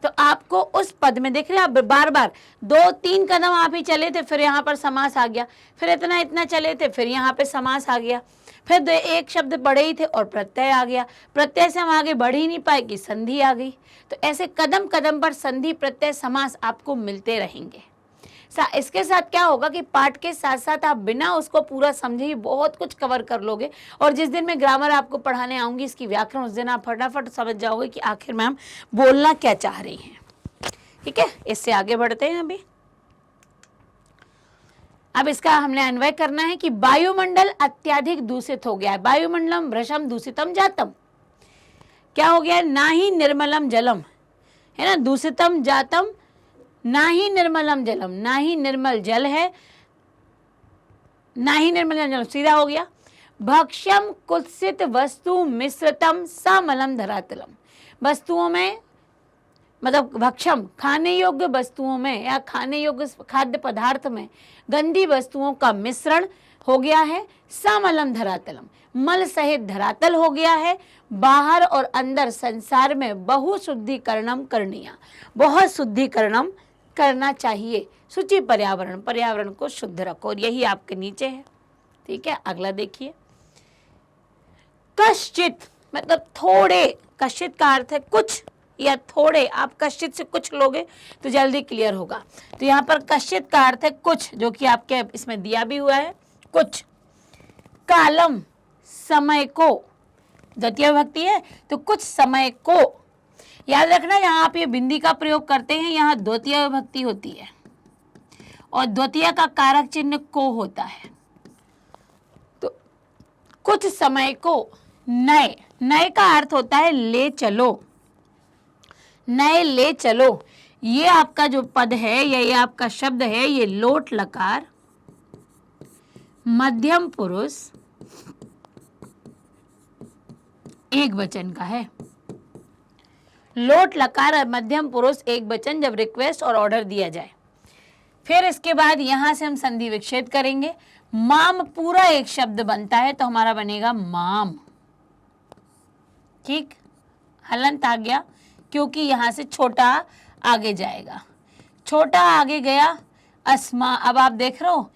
तो आपको उस पद में देख रहे हैं आप, बार बार 2-3 कदम आप ही चले थे फिर यहाँ पर समास आ गया, फिर इतना चले थे फिर यहाँ पे समास आ गया, फिर एक शब्द बढ़े ही थे और प्रत्यय आ गया, प्रत्यय से हम आगे बढ़ ही नहीं पाए कि संधि आ गई। तो ऐसे कदम कदम पर संधि, प्रत्यय, समास आपको मिलते रहेंगे। इसके साथ क्या होगा कि पाठ के साथ साथ आप बिना उसको पूरा समझे ही बहुत कुछ कवर कर लोगे और जिस दिन मैं ग्रामर आपको पढ़ाने आऊंगी, इसकी व्याकरण, उस दिन आप फटाफट समझ जाओगे कि आखिर मैम बोलना क्या चाह रही हैं। ठीक है, इससे आगे बढ़ते हैं। अब इसका हमने अन्वय करना है कि वायुमंडल अत्यधिक दूषित हो गया है। वायुमंडलम भ्रशम दूषितम जातम, क्या हो गया, ना ही निर्मलम जलम, है ना, दूषितम जातम, ना ही निर्मलम जलम, ना ही निर्मल जल है, ना ही निर्मल जल, सीधा हो गया। भक्ष्यम कुत्सित वस्तु मिश्रतम समलम धरातलम, वस्तुओं में मतलब भक्षम खाने योग्य वस्तुओं में या खाने योग्य खाद्य पदार्थ में गंदी वस्तुओं का मिश्रण हो गया है, समलम धरातलम, मल सहित धरातल हो गया है। बाहर और अंदर संसार में बहुशुद्धिकरणम करणीया, बहुत शुद्धिकरणम करना चाहिए। शुचि पर्यावरण, पर्यावरण को शुद्ध रखो, और यही आपके नीचे है। ठीक है, अगला देखिए। कश्चित मतलब थोड़े, कश्चित का अर्थ है कुछ, या थोड़े, आप कश्चित से कुछ लोगे तो जल्दी क्लियर होगा। तो यहाँ पर कश्चित का अर्थ है कुछ, जो कि आपके इसमें दिया भी हुआ है, कुछ। कालम, समय को, द्वितीय विभक्ति है तो कुछ समय को। याद रखना यहाँ आप ये बिंदी का प्रयोग करते हैं, यहाँ द्वितीय विभक्ति होती है और द्वितीय का कारक चिन्ह को होता है। तो कुछ समय को, नए, नए का अर्थ होता है ले चलो, नए ले चलो। ये आपका जो पद है या ये आपका शब्द है, ये लोट लकार मध्यम पुरुष एक वचन का है। लोट लकार मध्यम पुरुष एक वचन जब रिक्वेस्ट और ऑर्डर दिया जाए। फिर इसके बाद यहां से हम संधि विच्छेद करेंगे। माम पूरा एक शब्द बनता है तो हमारा बनेगा माम। ठीक, हलंत आ गया क्योंकि यहां से छोटा आगे जाएगा, छोटा आगे गया अस्मा। अब आप देख रहे हो,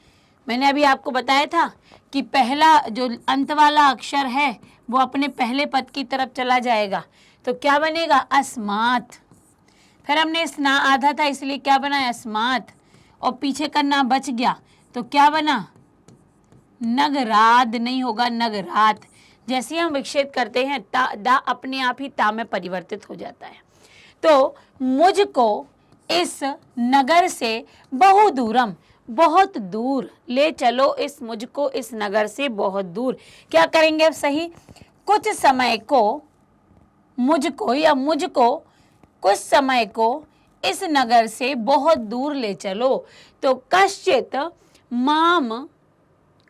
मैंने अभी आपको बताया था कि पहला जो अंत वाला अक्षर है वो अपने पहले पद की तरफ चला जाएगा, तो क्या बनेगा अस्मात। फिर हमने स्ना आधा था इसलिए क्या बना अस्मात, और पीछे का ना बच गया तो क्या बना नगराद, नहीं होगा नगरात। जैसे हम विच्छेद करते हैं दा अपने आप ही ता में परिवर्तित हो जाता है। तो मुझको इस नगर से बहु दूरम, बहुत दूर ले चलो, इस मुझको इस नगर से बहुत दूर। क्या करेंगे अब सही, कुछ समय को मुझको या मुझको कुछ समय को इस नगर से बहुत दूर ले चलो। तो कश्चित माम,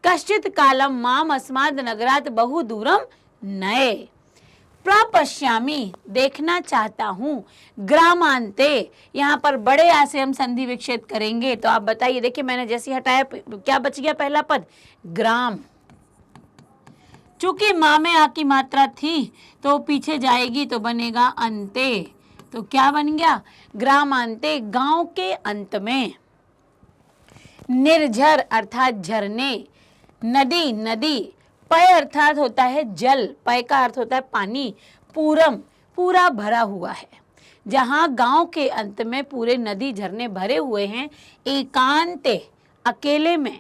कश्चित कालम माम अस्माद नगरात बहु दूरम नए। प्रपश्यामी, देखना चाहता हूँ। ग्रामांते, यहाँ पर बड़े आ से हम संधि विच्छेद करेंगे। तो आप बताइए, देखिए मैंने जैसे हटाया क्या बच गया पहला पद ग्राम। चूंकि माँ में आ की मात्रा थी तो पीछे जाएगी तो बनेगा अंते। तो क्या बन गया ग्रामांते, गांव के अंत में। निर्झर अर्थात झरने, नदी, नदी। पय अर्थात होता है जल, पय का अर्थ होता है पानी। पूरम, पूरा भरा हुआ है। जहां गांव के अंत में पूरे नदी झरने भरे हुए हैं। एकांते, अकेले में।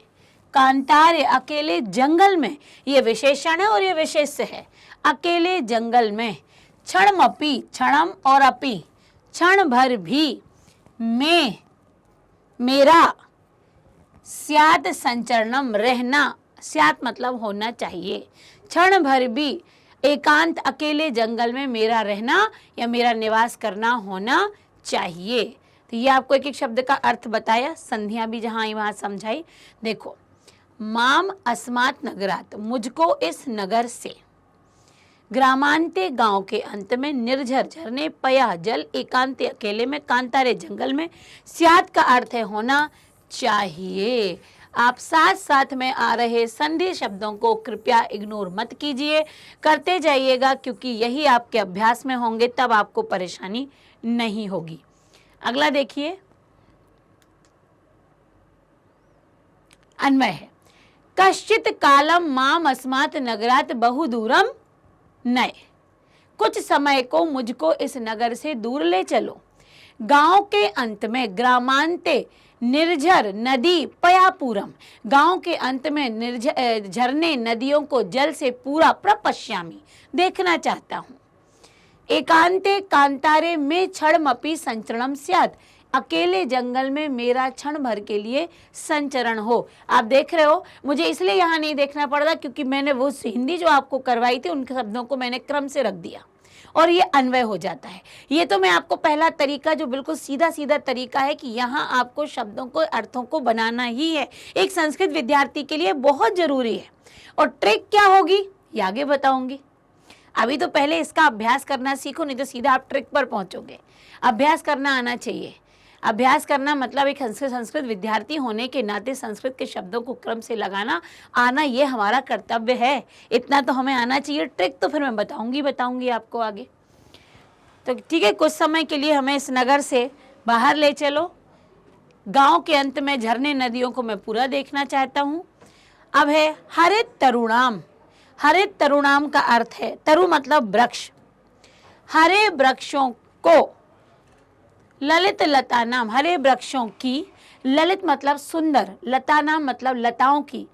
कांतारे, अकेले जंगल में। ये विशेषण है और ये विशेष्य है, अकेले जंगल में। क्षणमपि, क्षणम और अपि, क्षण भर भी। में, मेरा। स्यात संचरणम, रहना। स्यात मतलब होना चाहिए। क्षण भर भी, एकांत अकेले जंगल में मेरा रहना या मेरा निवास करना होना चाहिए। तो ये आपको एक एक शब्द का अर्थ बताया, संधियां भी जहां आई वहां समझाई। देखो, माम अस्मात नगरात, मुझको इस नगर से। ग्रामांते, गांव के अंत में। निर्झर, झरने। पया, जल। एकांते, अकेले में। कांतारे, जंगल में। स्यात का अर्थ है होना चाहिए। आप साथ साथ में आ रहे संधि शब्दों को कृपया इग्नोर मत कीजिए, करते जाइएगा, क्योंकि यही आपके अभ्यास में होंगे, तब आपको परेशानी नहीं होगी। अगला देखिए, अन्वय है। कश्चित कालम माम अस्मात् नगरात बहु दूरम नए। कुछ समय को मुझको इस नगर से दूर ले चलो। गांव के अंत में, ग्रामांते, निर्झर, नदी। पयापुरम, गांव के अंत में झरने, नदियों को जल से पूरा। प्रपश्यामी, देखना चाहता हूँ। एकांते, कांतारे में। क्षणमपि संचरणम स्यात्, अकेले जंगल में मेरा क्षण भर के लिए संचरण हो। आप देख रहे हो, मुझे इसलिए यहाँ नहीं देखना पड़ रहा क्योंकि मैंने वो हिंदी जो आपको करवाई थी उनके शब्दों को मैंने क्रम से रख दिया और ये अन्वय हो जाता है। ये तो मैं आपको पहला तरीका जो बिल्कुल सीधा सीधा तरीका है कि यहाँ आपको शब्दों को, अर्थों को बनाना ही है। एक संस्कृत विद्यार्थी के लिए बहुत जरूरी है। और ट्रिक क्या होगी ये आगे बताऊंगी। अभी तो पहले इसका अभ्यास करना सीखो, नहीं तो सीधा आप ट्रिक पर पहुंचोगे। अभ्यास करना आना चाहिए। अभ्यास करना मतलब एक संस्कृत विद्यार्थी होने के नाते संस्कृत के शब्दों को क्रम से लगाना आना, ये हमारा कर्तव्य है। इतना तो हमें आना चाहिए। ट्रिक तो फिर मैं बताऊंगी आपको आगे। तो ठीक है, कुछ समय के लिए हमें इस नगर से बाहर ले चलो। गांव के अंत में झरने, नदियों को मैं पूरा देखना चाहता हूँ। अब है हरित तरुणाम। हरित तरुणाम का अर्थ है, तरु मतलब वृक्ष। हरे वृक्षों को ललित लता नाम, हरे वृक्षों की, ललित मतलब सुंदर, लता नाम मतलब लताओं की,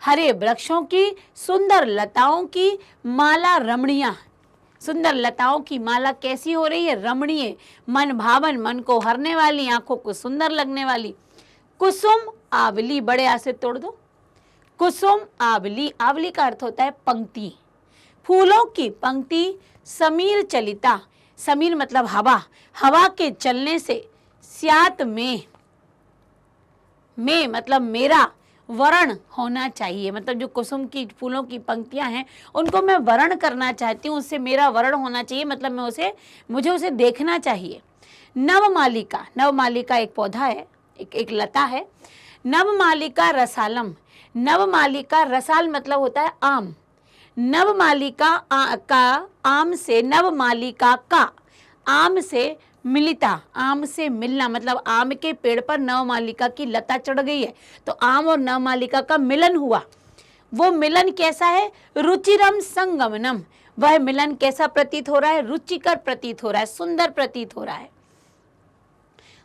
हरे वृक्षों की, सुंदर लताओं की माला रमणीया। सुंदर लताओं की माला कैसी हो रही है? रमणीय, मन भावन, मन को हरने वाली, आंखों को सुंदर लगने वाली। कुसुम आवली, बड़े आ से तोड़ दो, कुसुम आवली, आवली का अर्थ होता है पंक्ति, फूलों की पंक्ति। समीर चलिता, समीर मतलब हवा, हवा के चलने से। स्यात में मतलब मेरा वर्ण होना चाहिए, मतलब जो कुसुम की फूलों की पंक्तियां हैं उनको मैं वर्ण करना चाहती हूँ, उससे मेरा वर्ण होना चाहिए, मतलब मुझे उसे देखना चाहिए। नवमालिका, नवमालिका एक पौधा है, एक लता है। नवमालिका रसालम, नवमालिका रसाल मतलब होता है आम, नवमालिका का आम से, नवमालिका का आम से मिलिता, आम से मिलना, मतलब आम के पेड़ पर नवमालिका की लता चढ़ गई है तो आम और नवमालिका का मिलन हुआ। वो मिलन कैसा है? रुचिरम संगमनम, वह मिलन कैसा प्रतीत हो रहा है? रुचिकर प्रतीत हो रहा है, सुंदर प्रतीत हो रहा है।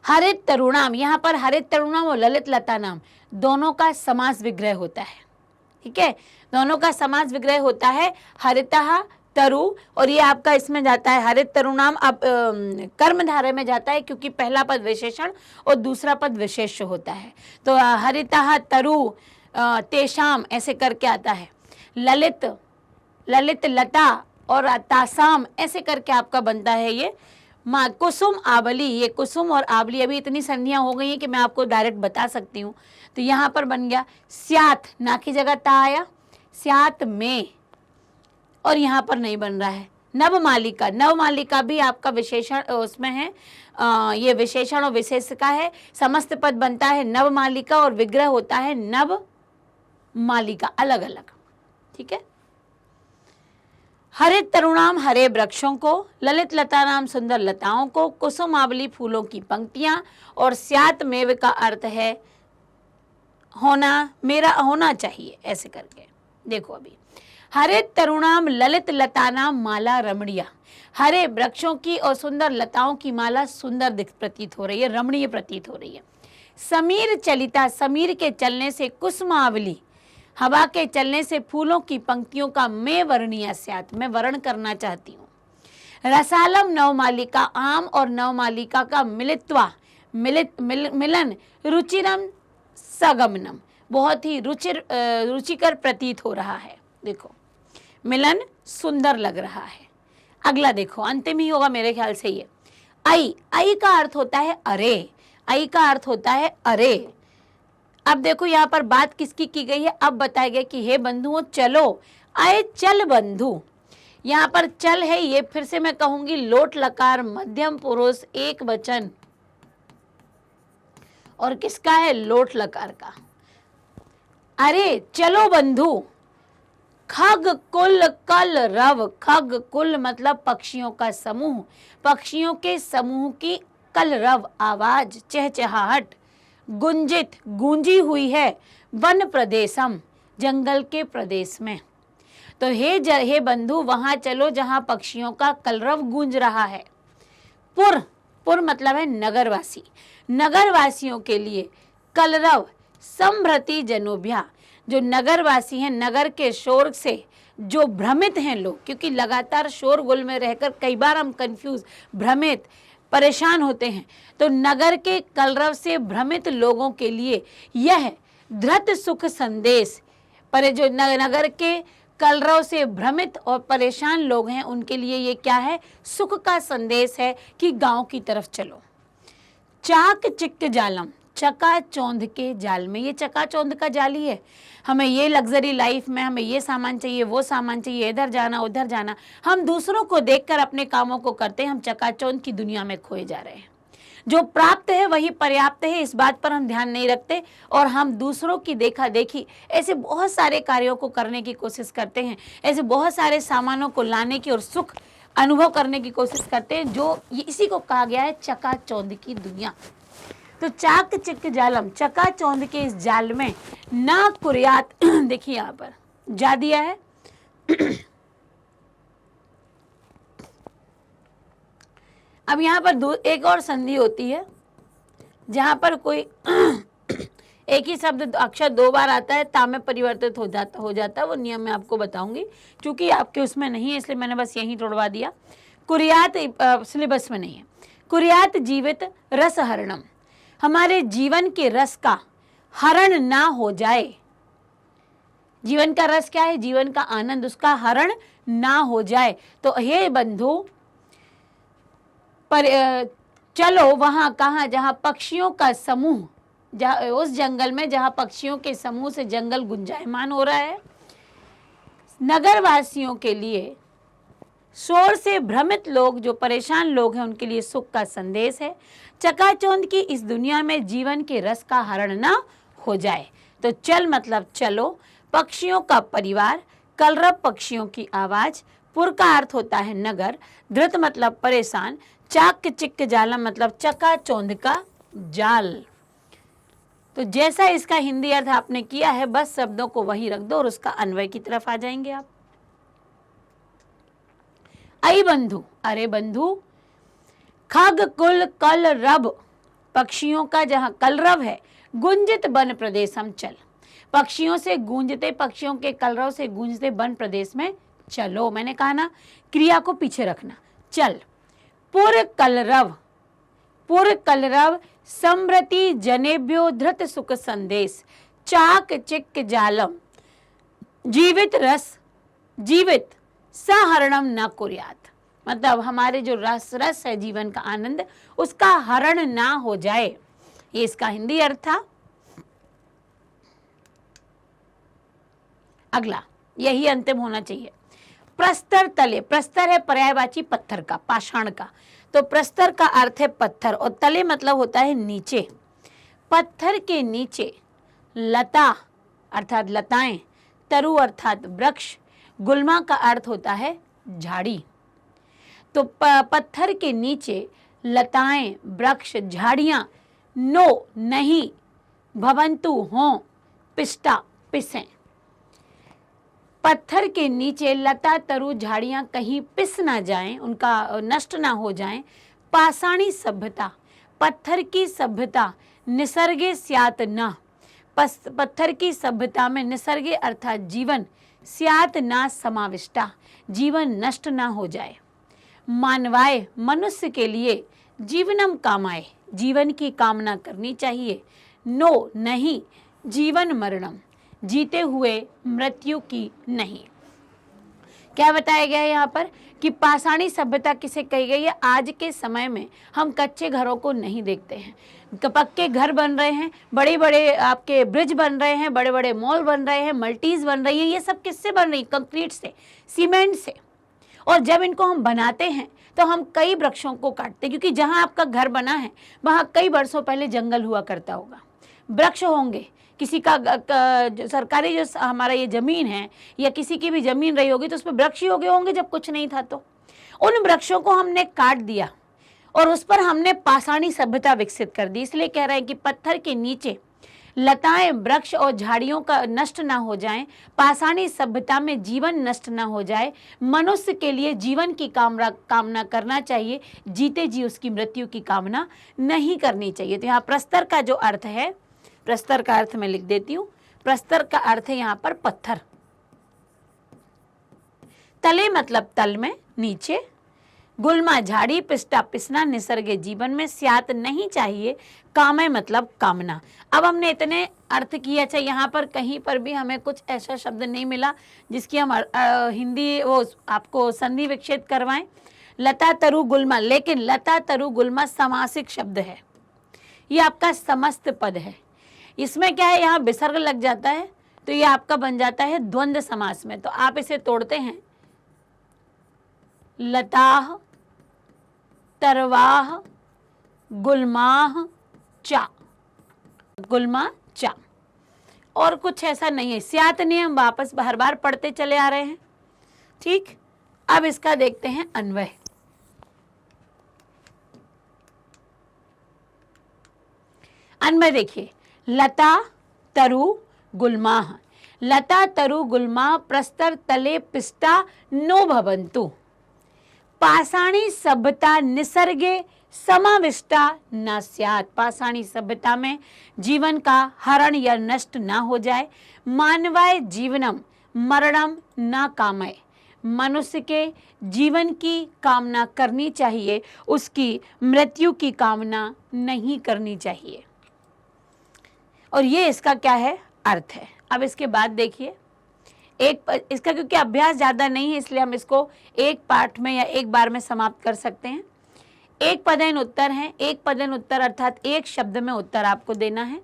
हरित तरुणाम, यहाँ पर हरित तरुणाम और ललित लता नाम दोनों का समास विग्रह होता है, ठीक है, दोनों का समास विग्रह होता है। हरितः तरु, और ये आपका इसमें जाता है हरित तरुणाम, अब कर्मधारय में जाता है क्योंकि पहला पद विशेषण और दूसरा पद विशेष्य होता है। तो हरितः तरु तेषाम ऐसे करके आता है। ललित, ललित लता और तासाम ऐसे करके आपका बनता है ये। कुसुम आवली, ये कुसुम और आवली, अभी इतनी संधियां हो गई हैं कि मैं आपको डायरेक्ट बता सकती हूँ। तो यहाँ पर बन गया स्यात, ना की जगह ता आया, स्यात में, और यहाँ पर नहीं बन रहा है। नवमालिका, नवमालिका भी आपका विशेषण उसमें है, ये विशेषण और विशेष का है। समस्त पद बनता है नवमालिका और विग्रह होता है नव मालिका, अलग अलग, ठीक है। हरित तरुणाम हरे वृक्षों को, ललित लता नाम सुंदर लताओं को, कुसुम आवली फूलों की पंक्तियां, और स्यात मेव का अर्थ है होना, मेरा होना चाहिए, ऐसे करके देखो। अभी हरित तरुणाम ललित लता नाम माला रमणीया, हरे वृक्षों की और सुंदर लताओं की माला सुंदर दिख प्रतीत हो रही है, रमणीय प्रतीत हो रही है। समीर चलिता, समीर के चलने से, कुसुमावली हवा के चलने से, फूलों की पंक्तियों का मैं वर्णीय स्यात्, मैं वर्ण करना चाहती हूँ। रसालम नवमालिका, आम और नवमालिका का मिलित्वा, मिलन, रुचिरम सगमनम, बहुत ही रुचिकर प्रतीत हो रहा है। देखो मिलन सुंदर लग रहा है। अगला देखो, अंतिम ही होगा मेरे ख्याल से ये। आई, आई का अर्थ होता है अरे, आई का अर्थ होता है अरे। अब देखो यहाँ पर बात किसकी की गई है? अब बताया गया कि हे बंधुओं चलो, आए चल बंधु। यहाँ पर चल है, ये फिर से मैं कहूंगी लोट लकार मध्यम पुरुष एक वचन, और किसका है? लोट लकार का। अरे चलो बंधु, खग कुल कल रव, खग कुल मतलब पक्षियों का समूह, पक्षियों के समूह की कल रव आवाज, चहचहाहट, गुंजित गूंजी हुई है, वन प्रदेशम जंगल के प्रदेश में। तो हे बंधु वहां चलो जहां पक्षियों का कलरव गूंज रहा है। पुर, पुर मतलब है नगरवासी, नगरवासियों के लिए कलरव संभ्रति जनोभ्या, जो नगरवासी हैं, नगर के शोर से जो भ्रमित हैं लोग, क्योंकि लगातार शोरगुल में रहकर कई बार हम कंफ्यूज, भ्रमित, परेशान होते हैं, तो नगर के कलरव से भ्रमित लोगों के लिए यह धृत सुख संदेश, पर जो नगर के कलरव से भ्रमित और परेशान लोग हैं उनके लिए ये क्या है? सुख का संदेश है कि गांव की तरफ चलो। चाक चिक्क जालम, चकाचौंध के जाल में, ये चकाचौंध का जाल ही है। हमें ये लग्जरी लाइफ में हमें ये सामान चाहिए, वो सामान चाहिए, इधर जाना उधर जाना, हम दूसरों को देखकर अपने कामों को करते हैं, हम चकाचौंध की दुनिया में खोए जा रहे हैं। जो प्राप्त है वही पर्याप्त है, इस बात पर हम ध्यान नहीं रखते, और हम दूसरों की देखा देखी ऐसे बहुत सारे कार्यों को करने की कोशिश करते हैं, ऐसे बहुत सारे सामानों को लाने की और सुख अनुभव करने की कोशिश करते हैं, जो इसी को कहा गया है चकाचौंध की दुनिया। तो चाक चिक जालम, चकाचौंध के इस जाल में ना कुर्यात, देखिए यहाँ पर जा दिया है, अब यहाँ पर एक और संधि होती है जहाँ पर कोई एक ही शब्द अक्षर दो बार आता है, ता में परिवर्तित हो जाता है। वो नियम मैं आपको बताऊंगी, क्योंकि आपके उसमें नहीं है इसलिए मैंने बस यहीं तोड़वा दिया। कुर्यात सिलेबस में नहीं है। कुर्यात जीवित रस हरणम, हमारे जीवन के रस का हरण ना हो जाए। जीवन का रस क्या है? जीवन का आनंद, उसका हरण ना हो जाए। तो हे बंधु, पर चलो वहां कहाँ जहां पक्षियों का समूह, जहाँ उस जंगल में जहां पक्षियों के समूह से जंगल गुंजायमान हो रहा है। नगरवासियों के लिए, शोर से भ्रमित लोग, जो परेशान लोग हैं, उनके लिए सुख का संदेश है। चकाचौंध की इस दुनिया में जीवन के रस का हरण ना हो जाए। तो चल मतलब चलो, पक्षियों का परिवार, कलरव पक्षियों की आवाज, पुर का अर्थ होता है नगर, धृत मतलब परेशान, चाक चिक्क जालम मतलब चकाचौंध का जाल। तो जैसा इसका हिंदी अर्थ आपने किया है, बस शब्दों को वहीं रख दो और उसका अन्वय की तरफ आ जाएंगे आप। आई बंधु, अरे बंधु, खग कुल कल रब, पक्षियों का जहां कलरव है, गुंजित वन प्रदेश हम चल, पक्षियों से गूंजते, पक्षियों के कलरव से गूंजते वन प्रदेश में चलो। मैंने कहा ना, क्रिया को पीछे रखना। चल, पुर कलरव, पुर कलरव, समृति जनेभ्यो धृत सुख संदेश, चाक चिक्क जालम, जीवित रस, जीवित सहरणम न कुर्यात, मतलब हमारे जो रस है, जीवन का आनंद, उसका हरण ना हो जाए। ये इसका हिंदी अर्थ था। अगला, यही अंतिम होना चाहिए। प्रस्तर तले, प्रस्तर है पर्यायवाची पत्थर का, पाषाण का, तो प्रस्तर का अर्थ है पत्थर और तले मतलब होता है नीचे। पत्थर के नीचे लता अर्थात लताएं, तरु अर्थात वृक्ष, गुल्मा का अर्थ होता है झाड़ी। तो पत्थर के नीचे लताएं, वृक्ष, झाड़ियां, नो नहीं, भवंतु हों, पिष्टा पिसें। पत्थर के नीचे लता तरु झाड़ियां कहीं पिस ना जाएं, उनका नष्ट ना हो जाएं। पाषाणी सभ्यता, पत्थर की सभ्यता, निसर्गे स्यात न, पत्थर की सभ्यता में निसर्गे अर्थात जीवन, स्यात ना समाविष्टा, जीवन नष्ट ना हो जाए। मानवाय, मनुष्य के लिए, जीवनम कामाय, जीवन की कामना करनी चाहिए। नो नहीं, जीवन मरणम, जीते हुए मृत्यु की नहीं। क्या बताया गया है यहाँ पर कि पाषाणी सभ्यता किसे कही गई है? आज के समय में हम कच्चे घरों को नहीं देखते हैं, पक्के घर बन रहे हैं, बड़े बड़े आपके ब्रिज बन रहे हैं, बड़े बड़े मॉल बन रहे हैं, मल्टीज बन रही हैं। ये सब किससे बन रही? कंक्रीट से, सीमेंट से। और जब इनको हम बनाते हैं तो हम कई वृक्षों को काटते हैं, क्योंकि जहाँ आपका घर बना है वहाँ कई वर्षों पहले जंगल हुआ करता होगा, वृक्ष होंगे, किसी का सरकारी जो हमारा ये ज़मीन है या किसी की भी ज़मीन रही होगी तो उस पर वृक्ष ही होंगे जब कुछ नहीं था। तो उन वृक्षों को हमने काट दिया और उस पर हमने पाषाणी सभ्यता विकसित कर दी। इसलिए कह रहे हैं कि पत्थर के नीचे लताएं, वृक्ष और झाड़ियों का नष्ट ना हो जाएं, पाषाणी सभ्यता में जीवन नष्ट ना हो जाए। मनुष्य के लिए जीवन की कामना करना चाहिए, जीते जी उसकी मृत्यु की कामना नहीं करनी चाहिए। तो यहाँ प्रस्तर का जो अर्थ है, प्रस्तर का अर्थ मैं लिख देती हूँ। प्रस्तर का अर्थ है यहाँ पर पत्थर। तले मतलब तल में, नीचे। गुल्मा झाड़ी, पिष्टा पिसना, निसर्ग जीवन में, स्यात नहीं चाहिए, कामय मतलब कामना। अब हमने इतने अर्थ किए। अच्छा, यहाँ पर कहीं पर भी हमें कुछ ऐसा शब्द नहीं मिला जिसकी हम हिंदी वो आपको संधि विक्षेप करवाएं। लता तरु गुल्मा, लेकिन लता तरु गुल्मा समासिक शब्द है, ये आपका समस्त पद है। इसमें क्या है, यहाँ विसर्ग लग जाता है तो ये आपका बन जाता है द्वंद्व समास में। तो आप इसे तोड़ते हैं, लताह तरवाह गुल्माह चा, गुल्मा चा, और कुछ ऐसा नहीं है। स्यात ने हम वापस हर बार पढ़ते चले आ रहे हैं। ठीक, अब इसका देखते हैं अन्वय। अन्वय देखिए, लता तरु गुल्माह, लता तरु गुल्मा प्रस्तर तले पिष्टा नो भवन्तु। पाषाणी सभ्यता निसर्गे समाविष्टा न स्यात्। पाषाणी सभ्यता में जीवन का हरण या नष्ट ना हो जाए। मानवाय जीवनम मरणम न कामय। मनुष्य के जीवन की कामना करनी चाहिए, उसकी मृत्यु की कामना नहीं करनी चाहिए। और ये इसका क्या है, अर्थ है। अब इसके बाद देखिए, इसका क्योंकि अभ्यास ज़्यादा नहीं है इसलिए हम इसको एक पार्ट में या एक बार में समाप्त कर सकते हैं। एक पदेन उत्तर है। एक पदेन उत्तर अर्थात एक शब्द में उत्तर आपको देना है।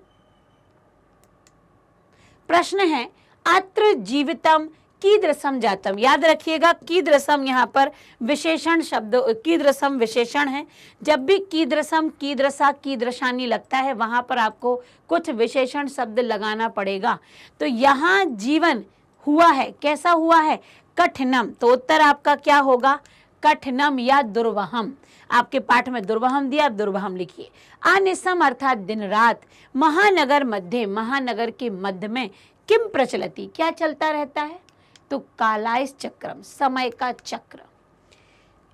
प्रश्न है, अत्र जीवितम कीदृशम जातम। याद रखिएगा, कीदृशम यहाँ पर विशेषण शब्द, कीदृशम विशेषण है। जब भी कीदृशम, कीदृशा, कीदृशानी लगता है वहां पर आपको कुछ विशेषण शब्द लगाना पड़ेगा। तो यहाँ जीवन हुआ है, कैसा हुआ है, कठिनम। तो उत्तर आपका क्या होगा, कठिनम या दुर्वहम। आपके पाठ में दुर्वहम दिया, आप दुर्वहम लिखिए। अनिसम अर्थात दिन रात। महानगर मध्य, महानगर के मध्य में किम प्रचलति, क्या चलता रहता है, तो कालाइस चक्रम, समय का चक्र।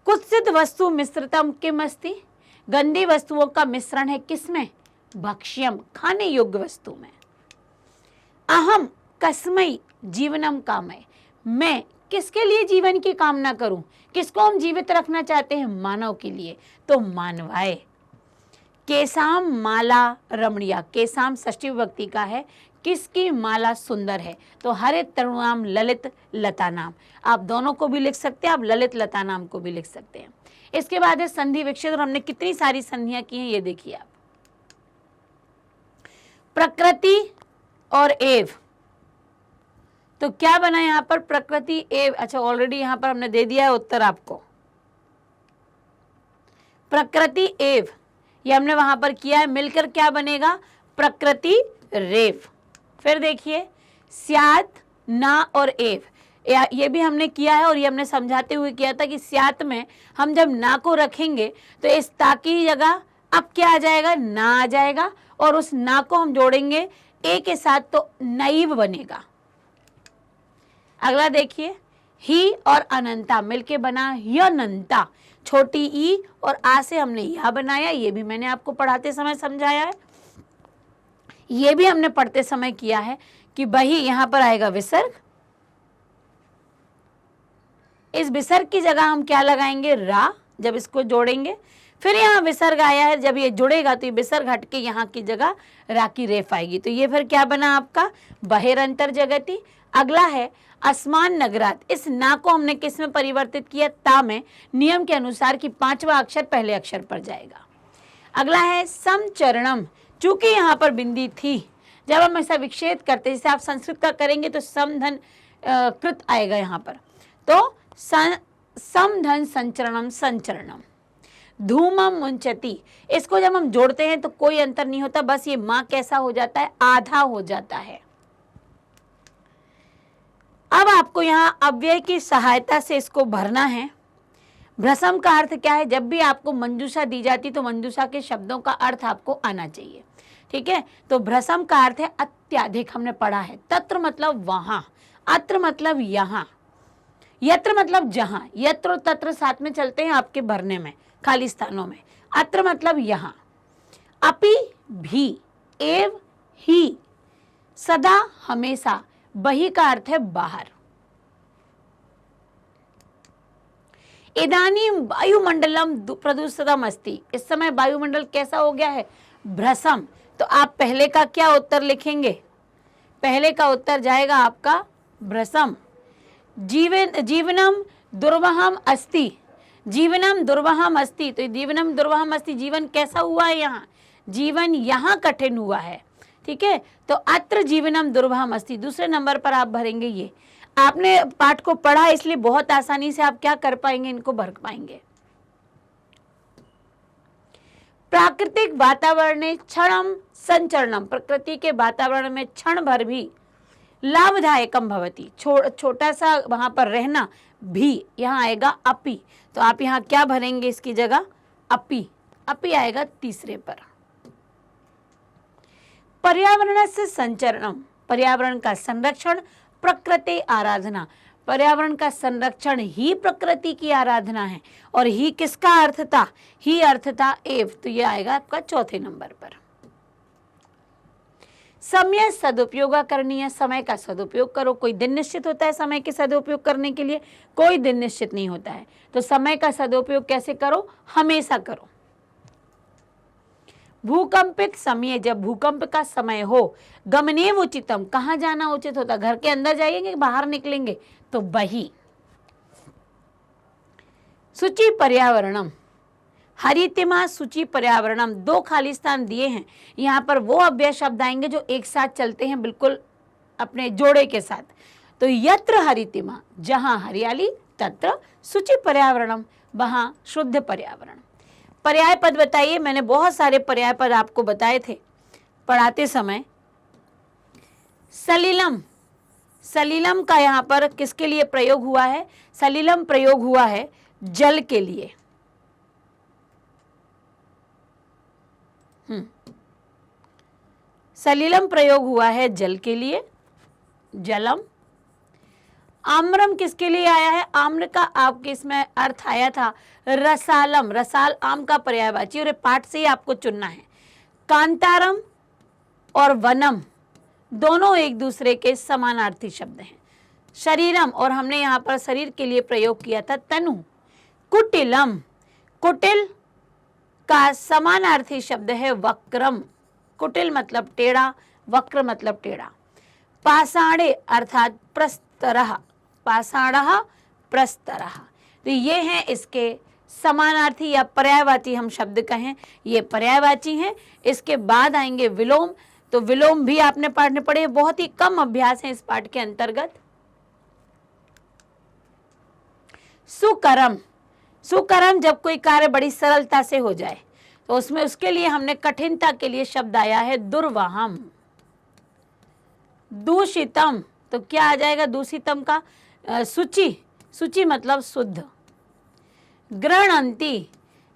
कुत्सित वस्तु मिश्रितम किम अस्ति। गंदी वस्तुओं का मिश्रण है किसमें, भक्ष्यम, खाने योग्य वस्तु में। अहम कस्मै जीवनम कामय। मैं किसके लिए जीवन की कामना करूं, किसको हम जीवित रखना चाहते हैं, मानव के लिए, तो मानवाय। केसाम माला रमणीया। केसाम षष्ठी विभक्ति का है, किसकी माला सुंदर है, तो हरित तरुणाम ललित लता नाम। आप दोनों को भी लिख सकते हैं, आप ललित लता नाम को भी लिख सकते हैं। इसके बाद है संधि विक्षेप, और हमने कितनी सारी संधियां की हैं ये देखिए आप। प्रकृति और एव, तो क्या बना यहाँ पर, प्रकृति एव। अच्छा, ऑलरेडी यहाँ पर हमने दे दिया है उत्तर आपको। प्रकृति एव ये हमने वहां पर किया है, मिलकर क्या बनेगा, प्रकृति रेव। फिर देखिए, स्यात, ना और एव, ये भी हमने किया है और ये हमने समझाते हुए किया था कि स्यात में हम जब ना को रखेंगे तो इस ता की जगह अब क्या आ जाएगा, ना आ जाएगा, और उस ना को हम जोड़ेंगे ए के साथ तो नईव बनेगा। अगला देखिए, ही और अनंता मिलके बना यनंता। छोटी ई और आ से हमने यह बनाया, ये भी मैंने आपको पढ़ाते समय समझाया है। ये भी हमने पढ़ते समय किया है कि वही यहां पर आएगा विसर्ग। इस विसर्ग की जगह हम क्या लगाएंगे, रा, जब इसको जोड़ेंगे। फिर यहाँ विसर्ग आया है, जब ये जुड़ेगा तो ये विसर्ग हटके यहाँ की जगह रा की रेफ आएगी। तो ये फिर क्या बना आपका, बहिरंतर जगति। अगला है असमान नगरात। इस ना को हमने किस में परिवर्तित किया, ता में। नियम के अनुसार कि पांचवा अक्षर पहले अक्षर पर जाएगा। अगला है समचरणम। चूंकि यहाँ पर बिंदी थी, जब हम ऐसा विक्षेप करते, जैसे आप संस्कृत का करेंगे तो समधन कृत आएगा यहाँ पर, तो समधन संचरणम संचरणम। धूमम मुंचती, इसको जब हम जोड़ते हैं तो कोई अंतर नहीं होता, बस ये माँ कैसा हो जाता है, आधा हो जाता है। अब आपको यहाँ अव्यय की सहायता से इसको भरना है। भ्रसम का अर्थ क्या है, जब भी आपको मंजूषा दी जाती तो मंजूषा के शब्दों का अर्थ आपको आना चाहिए, ठीक है। तो भ्रसम का अर्थ है अत्यधिक, हमने पढ़ा है। तत्र मतलब वहां, अत्र मतलब यहाँ, यत्र मतलब जहां। यत्र और तत्र साथ में चलते हैं आपके भरने में, खाली स्थानों में। अत्र मतलब यहाँ। अपि भी, एव ही, सदा हमेशा। बही का अर्थ है बाहर। इदानीं वायुमंडलम प्रदूषितम अस्ति। इस समय वायुमंडल कैसा हो गया है, भ्रसम। तो आप पहले का क्या उत्तर लिखेंगे, पहले का उत्तर जाएगा आपका भ्रसम। जीवनम दुर्वहम अस्ति, जीवनम दुर्वहम अस्ति। तो जीवनम दुर्वहम अस्ति, जीवन कैसा हुआ है, यहाँ जीवन यहाँ कठिन हुआ है, ठीक है। तो अत्र जीवनम दुर्वहम अस्ति, दूसरे नंबर पर आप भरेंगे। ये आपने पाठ को पढ़ा इसलिए बहुत आसानी से आप क्या कर पाएंगे, इनको भर पाएंगे। प्राकृतिक वातावरण क्षणम संचरणम, प्रकृति के वातावरण में क्षण भर भी लाभदायकम भवति, छोटा सा वहां पर रहना भी, यहाँ आएगा अपि। तो आप यहाँ क्या भरेंगे इसकी जगह, अपि। अपि आएगा तीसरे पर। पर्यावरण से संचरणम, पर्यावरण का संरक्षण। प्रकृति आराधना, पर्यावरण का संरक्षण ही प्रकृति की आराधना है। और ही किसका अर्थ था? ही अर्थ था एव, तो ये आएगा आपका चौथे नंबर पर। समय सदुपयोग करनी है, समय का सदुपयोग करो। कोई दिन निश्चित होता है समय के सदुपयोग करने के लिए? कोई दिन निश्चित नहीं होता है। तो समय का सदुपयोग कैसे करो? हमेशा करो। भूकंपित समय, जब भूकंप का समय हो, गमनेव उचितम, कहाँ जाना उचित होता? घर के अंदर जाएंगे, बाहर निकलेंगे? तो बही। शुचि पर्यावरणम, हरितिमा शुचि पर्यावरणम, दो खाली स्थान दिए हैं। यहाँ पर वो अव्यय शब्द आएंगे जो एक साथ चलते हैं, बिल्कुल अपने जोड़े के साथ। तो यत्र हरितिमा, जहाँ हरियाली, तत्र शुचि पर्यावरणम, वहाँ शुद्ध पर्यावरण। पर्याय पद बताइए। मैंने बहुत सारे पर्याय पद आपको बताए थे पढ़ाते समय। सलिलम, सलिलम का यहाँ पर किसके लिए प्रयोग हुआ है? सलिलम प्रयोग हुआ है जल के लिए। सलिलम प्रयोग हुआ है जल के लिए, जलम। आम्रम किसके लिए आया है? आम्र का आपके इसमें अर्थ आया था रसालम, रसाल आम का पर्यायवाची, और पाठ से ही आपको चुनना है। कांतारम और वनम दोनों एक दूसरे के समानार्थी शब्द हैं। शरीरम, और हमने यहाँ पर शरीर के लिए प्रयोग किया था तनु। कुटिलम, कुटिल का समानार्थी शब्द है वक्रम। कुटिल मतलब टेढ़ा, वक्र मतलब टेढ़ा। पाषाणे अर्थात प्रस्तरः, पाषाणः प्रस्तरः, तो ये हैं इसके समानार्थी या पर्यायवाची हम शब्द कहें, ये पर्यायवाची हैं। इसके बाद आएंगे विलोम, तो विलोम भी आपने पढ़ने पड़े, बहुत ही कम अभ्यास है इस पाठ के अंतर्गत। सुकरम, सुकरम जब कोई कार्य बड़ी सरलता से हो जाए, तो उसमें उसके लिए हमने कठिनता के लिए शब्द आया है दुर्वाहम। दूषितम, तो क्या आ जाएगा दूषितम का? शुचि, शुचि मतलब शुद्ध। गृह्णन्ति,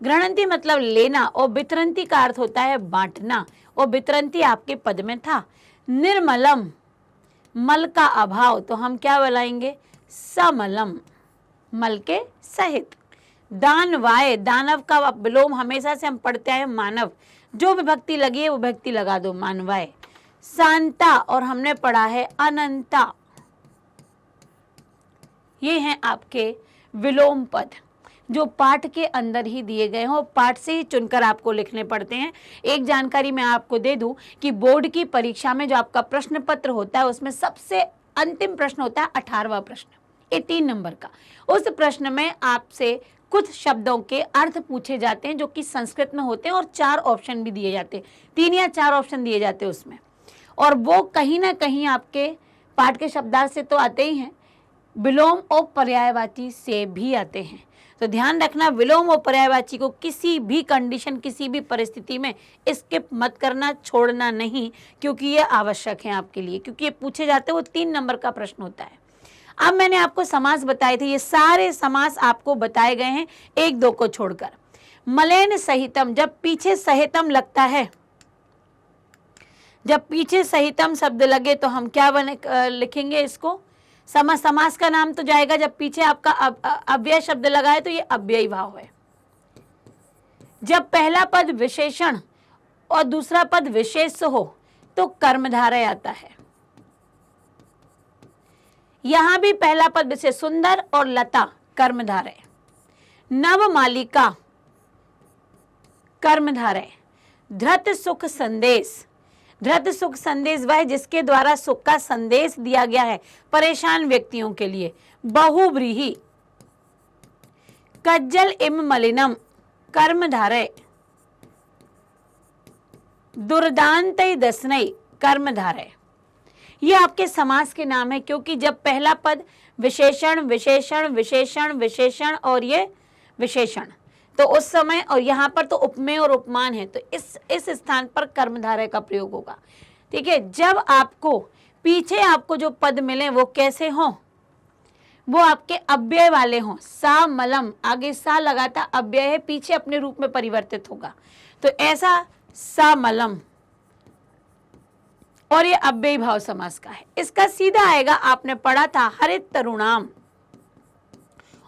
गृह्णन्ति मतलब लेना, और वितरन्ति का अर्थ होता है बांटना, और वितरन्ति आपके पद में था। निर्मलम, मल का अभाव, तो हम क्या बनाएंगे? समलम, मल के सहित। दानवाय, दानव का विलोम हमेशा से हम पढ़ते हैं मानव, जो विभक्ति लगी है वो विभक्ति लगा दो, मानवाय। शांता, और हमने पढ़ा है अनंता। ये हैं आपके विलोम पद जो पाठ के अंदर ही दिए गए हैं, पाठ से ही चुनकर आपको लिखने पड़ते हैं। एक जानकारी मैं आपको दे दूं कि बोर्ड की परीक्षा में जो आपका प्रश्न पत्र होता है उसमें सबसे अंतिम प्रश्न होता है 18वां प्रश्न, 18 नंबर का। उस प्रश्न में आपसे कुछ शब्दों के अर्थ पूछे जाते हैं जो कि संस्कृत में होते हैं, और 4 ऑप्शन भी दिए जाते हैं, 3 या 4 ऑप्शन दिए जाते हैं उसमें, और वो कहीं ना कहीं आपके पाठ के शब्दार्थ से तो आते ही हैं, विलोम और पर्यायवाची से भी आते हैं। तो ध्यान रखना, विलोम और पर्यायवाची को किसी भी कंडीशन, किसी भी परिस्थिति में स्किप मत करना, छोड़ना नहीं, क्योंकि ये आवश्यक है आपके लिए, क्योंकि ये पूछे जाते हैं, वो 3 नंबर का प्रश्न होता है। अब मैंने आपको समास बताए थे, ये सारे समास आपको बताए गए हैं 1-2 को छोड़कर। मलेन सहितम, जब पीछे सहितम लगता है, जब पीछे सहितम शब्द लगे तो हम क्या लिखेंगे इसको? समास का नाम तो जाएगा, जब पीछे आपका अव्यय शब्द लगा है तो ये अव्ययी भाव है। जब पहला पद विशेषण और दूसरा पद विशेष हो तो कर्मधारय आता है। यहां भी पहला पद विशेष, सुंदर और लता कर्मधारय। नवमालिका कर्मधारय। धृत सुख संदेश, धृत सुख संदेश वह जिसके द्वारा सुख का संदेश दिया गया है परेशान व्यक्तियों के लिए। बहुव्रीहि। कज्जल इम मलिनम कर्मधारय। दुर्दांतय दसनय कर्मधारय। ये आपके समास के नाम है, क्योंकि जब पहला पद विशेषण विशेषण विशेषण विशेषण और ये विशेषण, तो उस समय, और यहाँ पर तो उपमेय और उपमान है, तो इस स्थान पर कर्मधारय का प्रयोग होगा। ठीक है, जब आपको पीछे आपको जो पद मिले वो कैसे हों? वो आपके अव्यय वाले हों। सा मलम, आगे सा लगाता अव्यय है, पीछे अपने रूप में परिवर्तित होगा, तो ऐसा सा मलम, और ये अव्ययी भाव समास का है। इसका सीधा आएगा, आपने पढ़ा था हरित तरुणाम,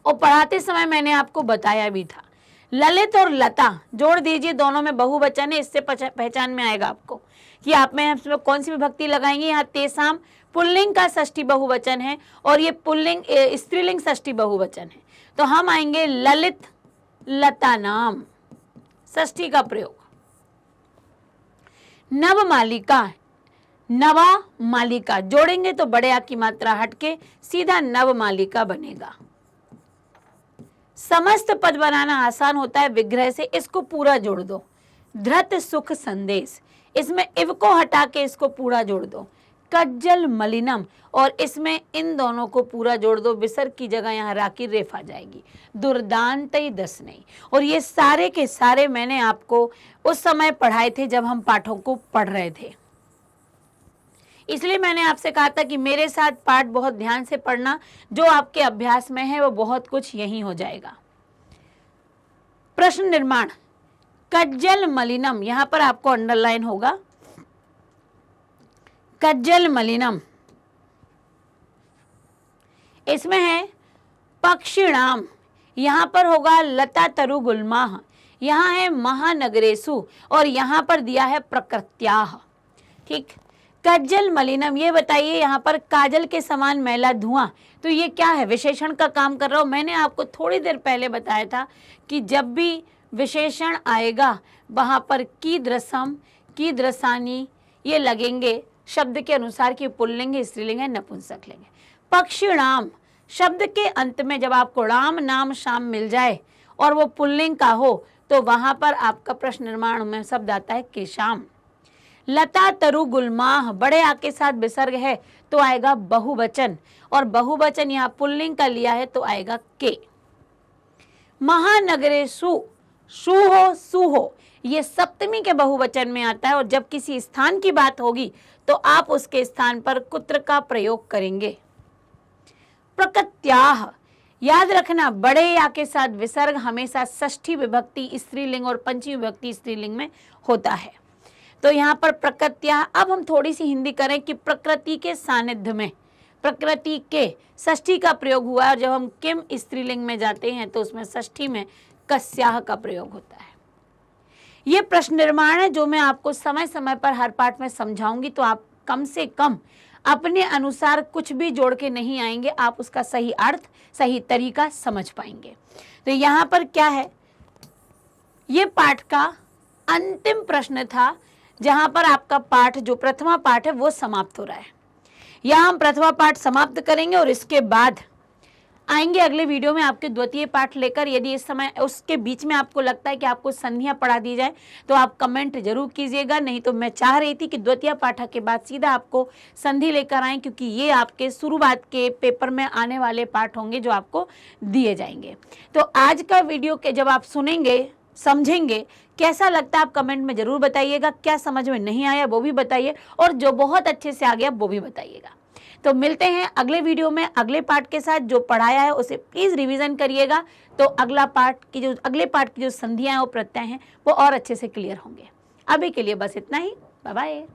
और पढ़ाते समय मैंने आपको बताया भी था। ललित और लता जोड़ दीजिए, दोनों में बहुवचन है, इससे पहचान में आएगा आपको कि आप में इसमें कौन सी विभक्ति लगाएंगे। यहाँ तेसाम पुल्लिंग का षष्ठी बहुवचन है और ये पुल्लिंग स्त्रीलिंग षष्ठी बहुवचन है। तो हम आएंगे ललित लता नाम, षष्ठी का प्रयोग। नवमालिका, नवा मालिका जोड़ेंगे तो बड़े आ की मात्रा हटके सीधा नवमालिका बनेगा। समस्त पद बनाना आसान होता है विग्रह से, इसको पूरा जोड़ दो। धृत सुख संदेश, इसमें इव को हटा के इसको पूरा जोड़ दो। कज्जल मलिनम, और इसमें इन दोनों को पूरा जोड़ दो, विसर्ग की जगह यहाँ राकी रेफ आ जाएगी। दुर्दांतई दस नहीं। और ये सारे के सारे मैंने आपको उस समय पढ़ाए थे जब हम पाठों को पढ़ रहे थे, इसलिए मैंने आपसे कहा था कि मेरे साथ पाठ बहुत ध्यान से पढ़ना, जो आपके अभ्यास में है वो बहुत कुछ यही हो जाएगा। प्रश्न निर्माण, कज्जल मलिनम, यहां पर आपको अंडरलाइन होगा। कज्जल मलिनम, इसमें है पक्षिणाम, यहां पर होगा लता तरु गुलमाह, यहां है महानगरेशु और यहां पर दिया है प्रकृत्याह। ठीक, कज्जल मलिनम, ये बताइए यहाँ पर काजल के समान मैला धुआं, तो ये क्या है? विशेषण का काम कर रहा हूँ। मैंने आपको थोड़ी देर पहले बताया था कि जब भी विशेषण आएगा वहाँ पर कीदृशम कीदृशानी ये लगेंगे शब्द के अनुसार कि पुल्लिंग है, स्त्रीलिंग है, नपुंसक लिंग है। पक्षिणाम शब्द के अंत में जब आपको राम नाम शाम मिल जाए और वो पुल्लिंग का हो तो वहाँ पर आपका प्रश्न निर्माण में शब्द आता है केशाम। लता तरु गुलमाह, बड़े आ के साथ विसर्ग है तो आएगा बहुवचन, और बहुवचन यहाँ पुल्लिंग का लिया है तो आएगा के। महानगरे सु, सु हो सु हो, ये सप्तमी के बहुवचन में आता है और जब किसी स्थान की बात होगी तो आप उसके स्थान पर कुत्र का प्रयोग करेंगे। प्रकृत्याह, याद रखना बड़े या के साथ विसर्ग हमेशा षष्ठी विभक्ति स्त्रीलिंग और पंचमी विभक्ति स्त्रीलिंग में होता है। तो यहाँ पर प्रकृत्या, अब हम थोड़ी सी हिंदी करें कि प्रकृति के सानिध्य में, प्रकृति के षष्ठी का प्रयोग हुआ है और जब हम किम स्त्रीलिंग में जाते हैं तो उसमें षष्ठी में कस्याह का प्रयोग होता है। ये प्रश्न निर्माण है जो मैं आपको समय समय पर हर पाठ में समझाऊंगी, तो आप कम से कम अपने अनुसार कुछ भी जोड़ के नहीं आएंगे, आप उसका सही अर्थ सही तरीका समझ पाएंगे। तो यहाँ पर क्या है, ये पाठ का अंतिम प्रश्न था जहां पर आपका पाठ जो प्रथमा पाठ है वो समाप्त हो रहा है। यहाँ हम प्रथमा पाठ समाप्त करेंगे और इसके बाद आएंगे अगले वीडियो में आपके द्वितीय पाठ लेकर। यदि इस समय उसके बीच में आपको लगता है कि आपको संधियां पढ़ा दी जाए तो आप कमेंट जरूर कीजिएगा, नहीं तो मैं चाह रही थी कि द्वितीय पाठ के बाद सीधा आपको संधि लेकर आएँ, क्योंकि ये आपके शुरुआत के पेपर में आने वाले पाठ होंगे जो आपको दिए जाएंगे। तो आज का वीडियो के जब आप सुनेंगे समझेंगे कैसा लगता है आप कमेंट में जरूर बताइएगा। क्या समझ में नहीं आया वो भी बताइए, और जो बहुत अच्छे से आ गया वो भी बताइएगा। तो मिलते हैं अगले वीडियो में अगले पार्ट के साथ। जो पढ़ाया है उसे प्लीज़ रिवीजन करिएगा, तो अगले पार्ट की जो संधियाँ हैं वो प्रत्यय हैं वो और अच्छे से क्लियर होंगे। अभी के लिए बस इतना ही, बाय बाय।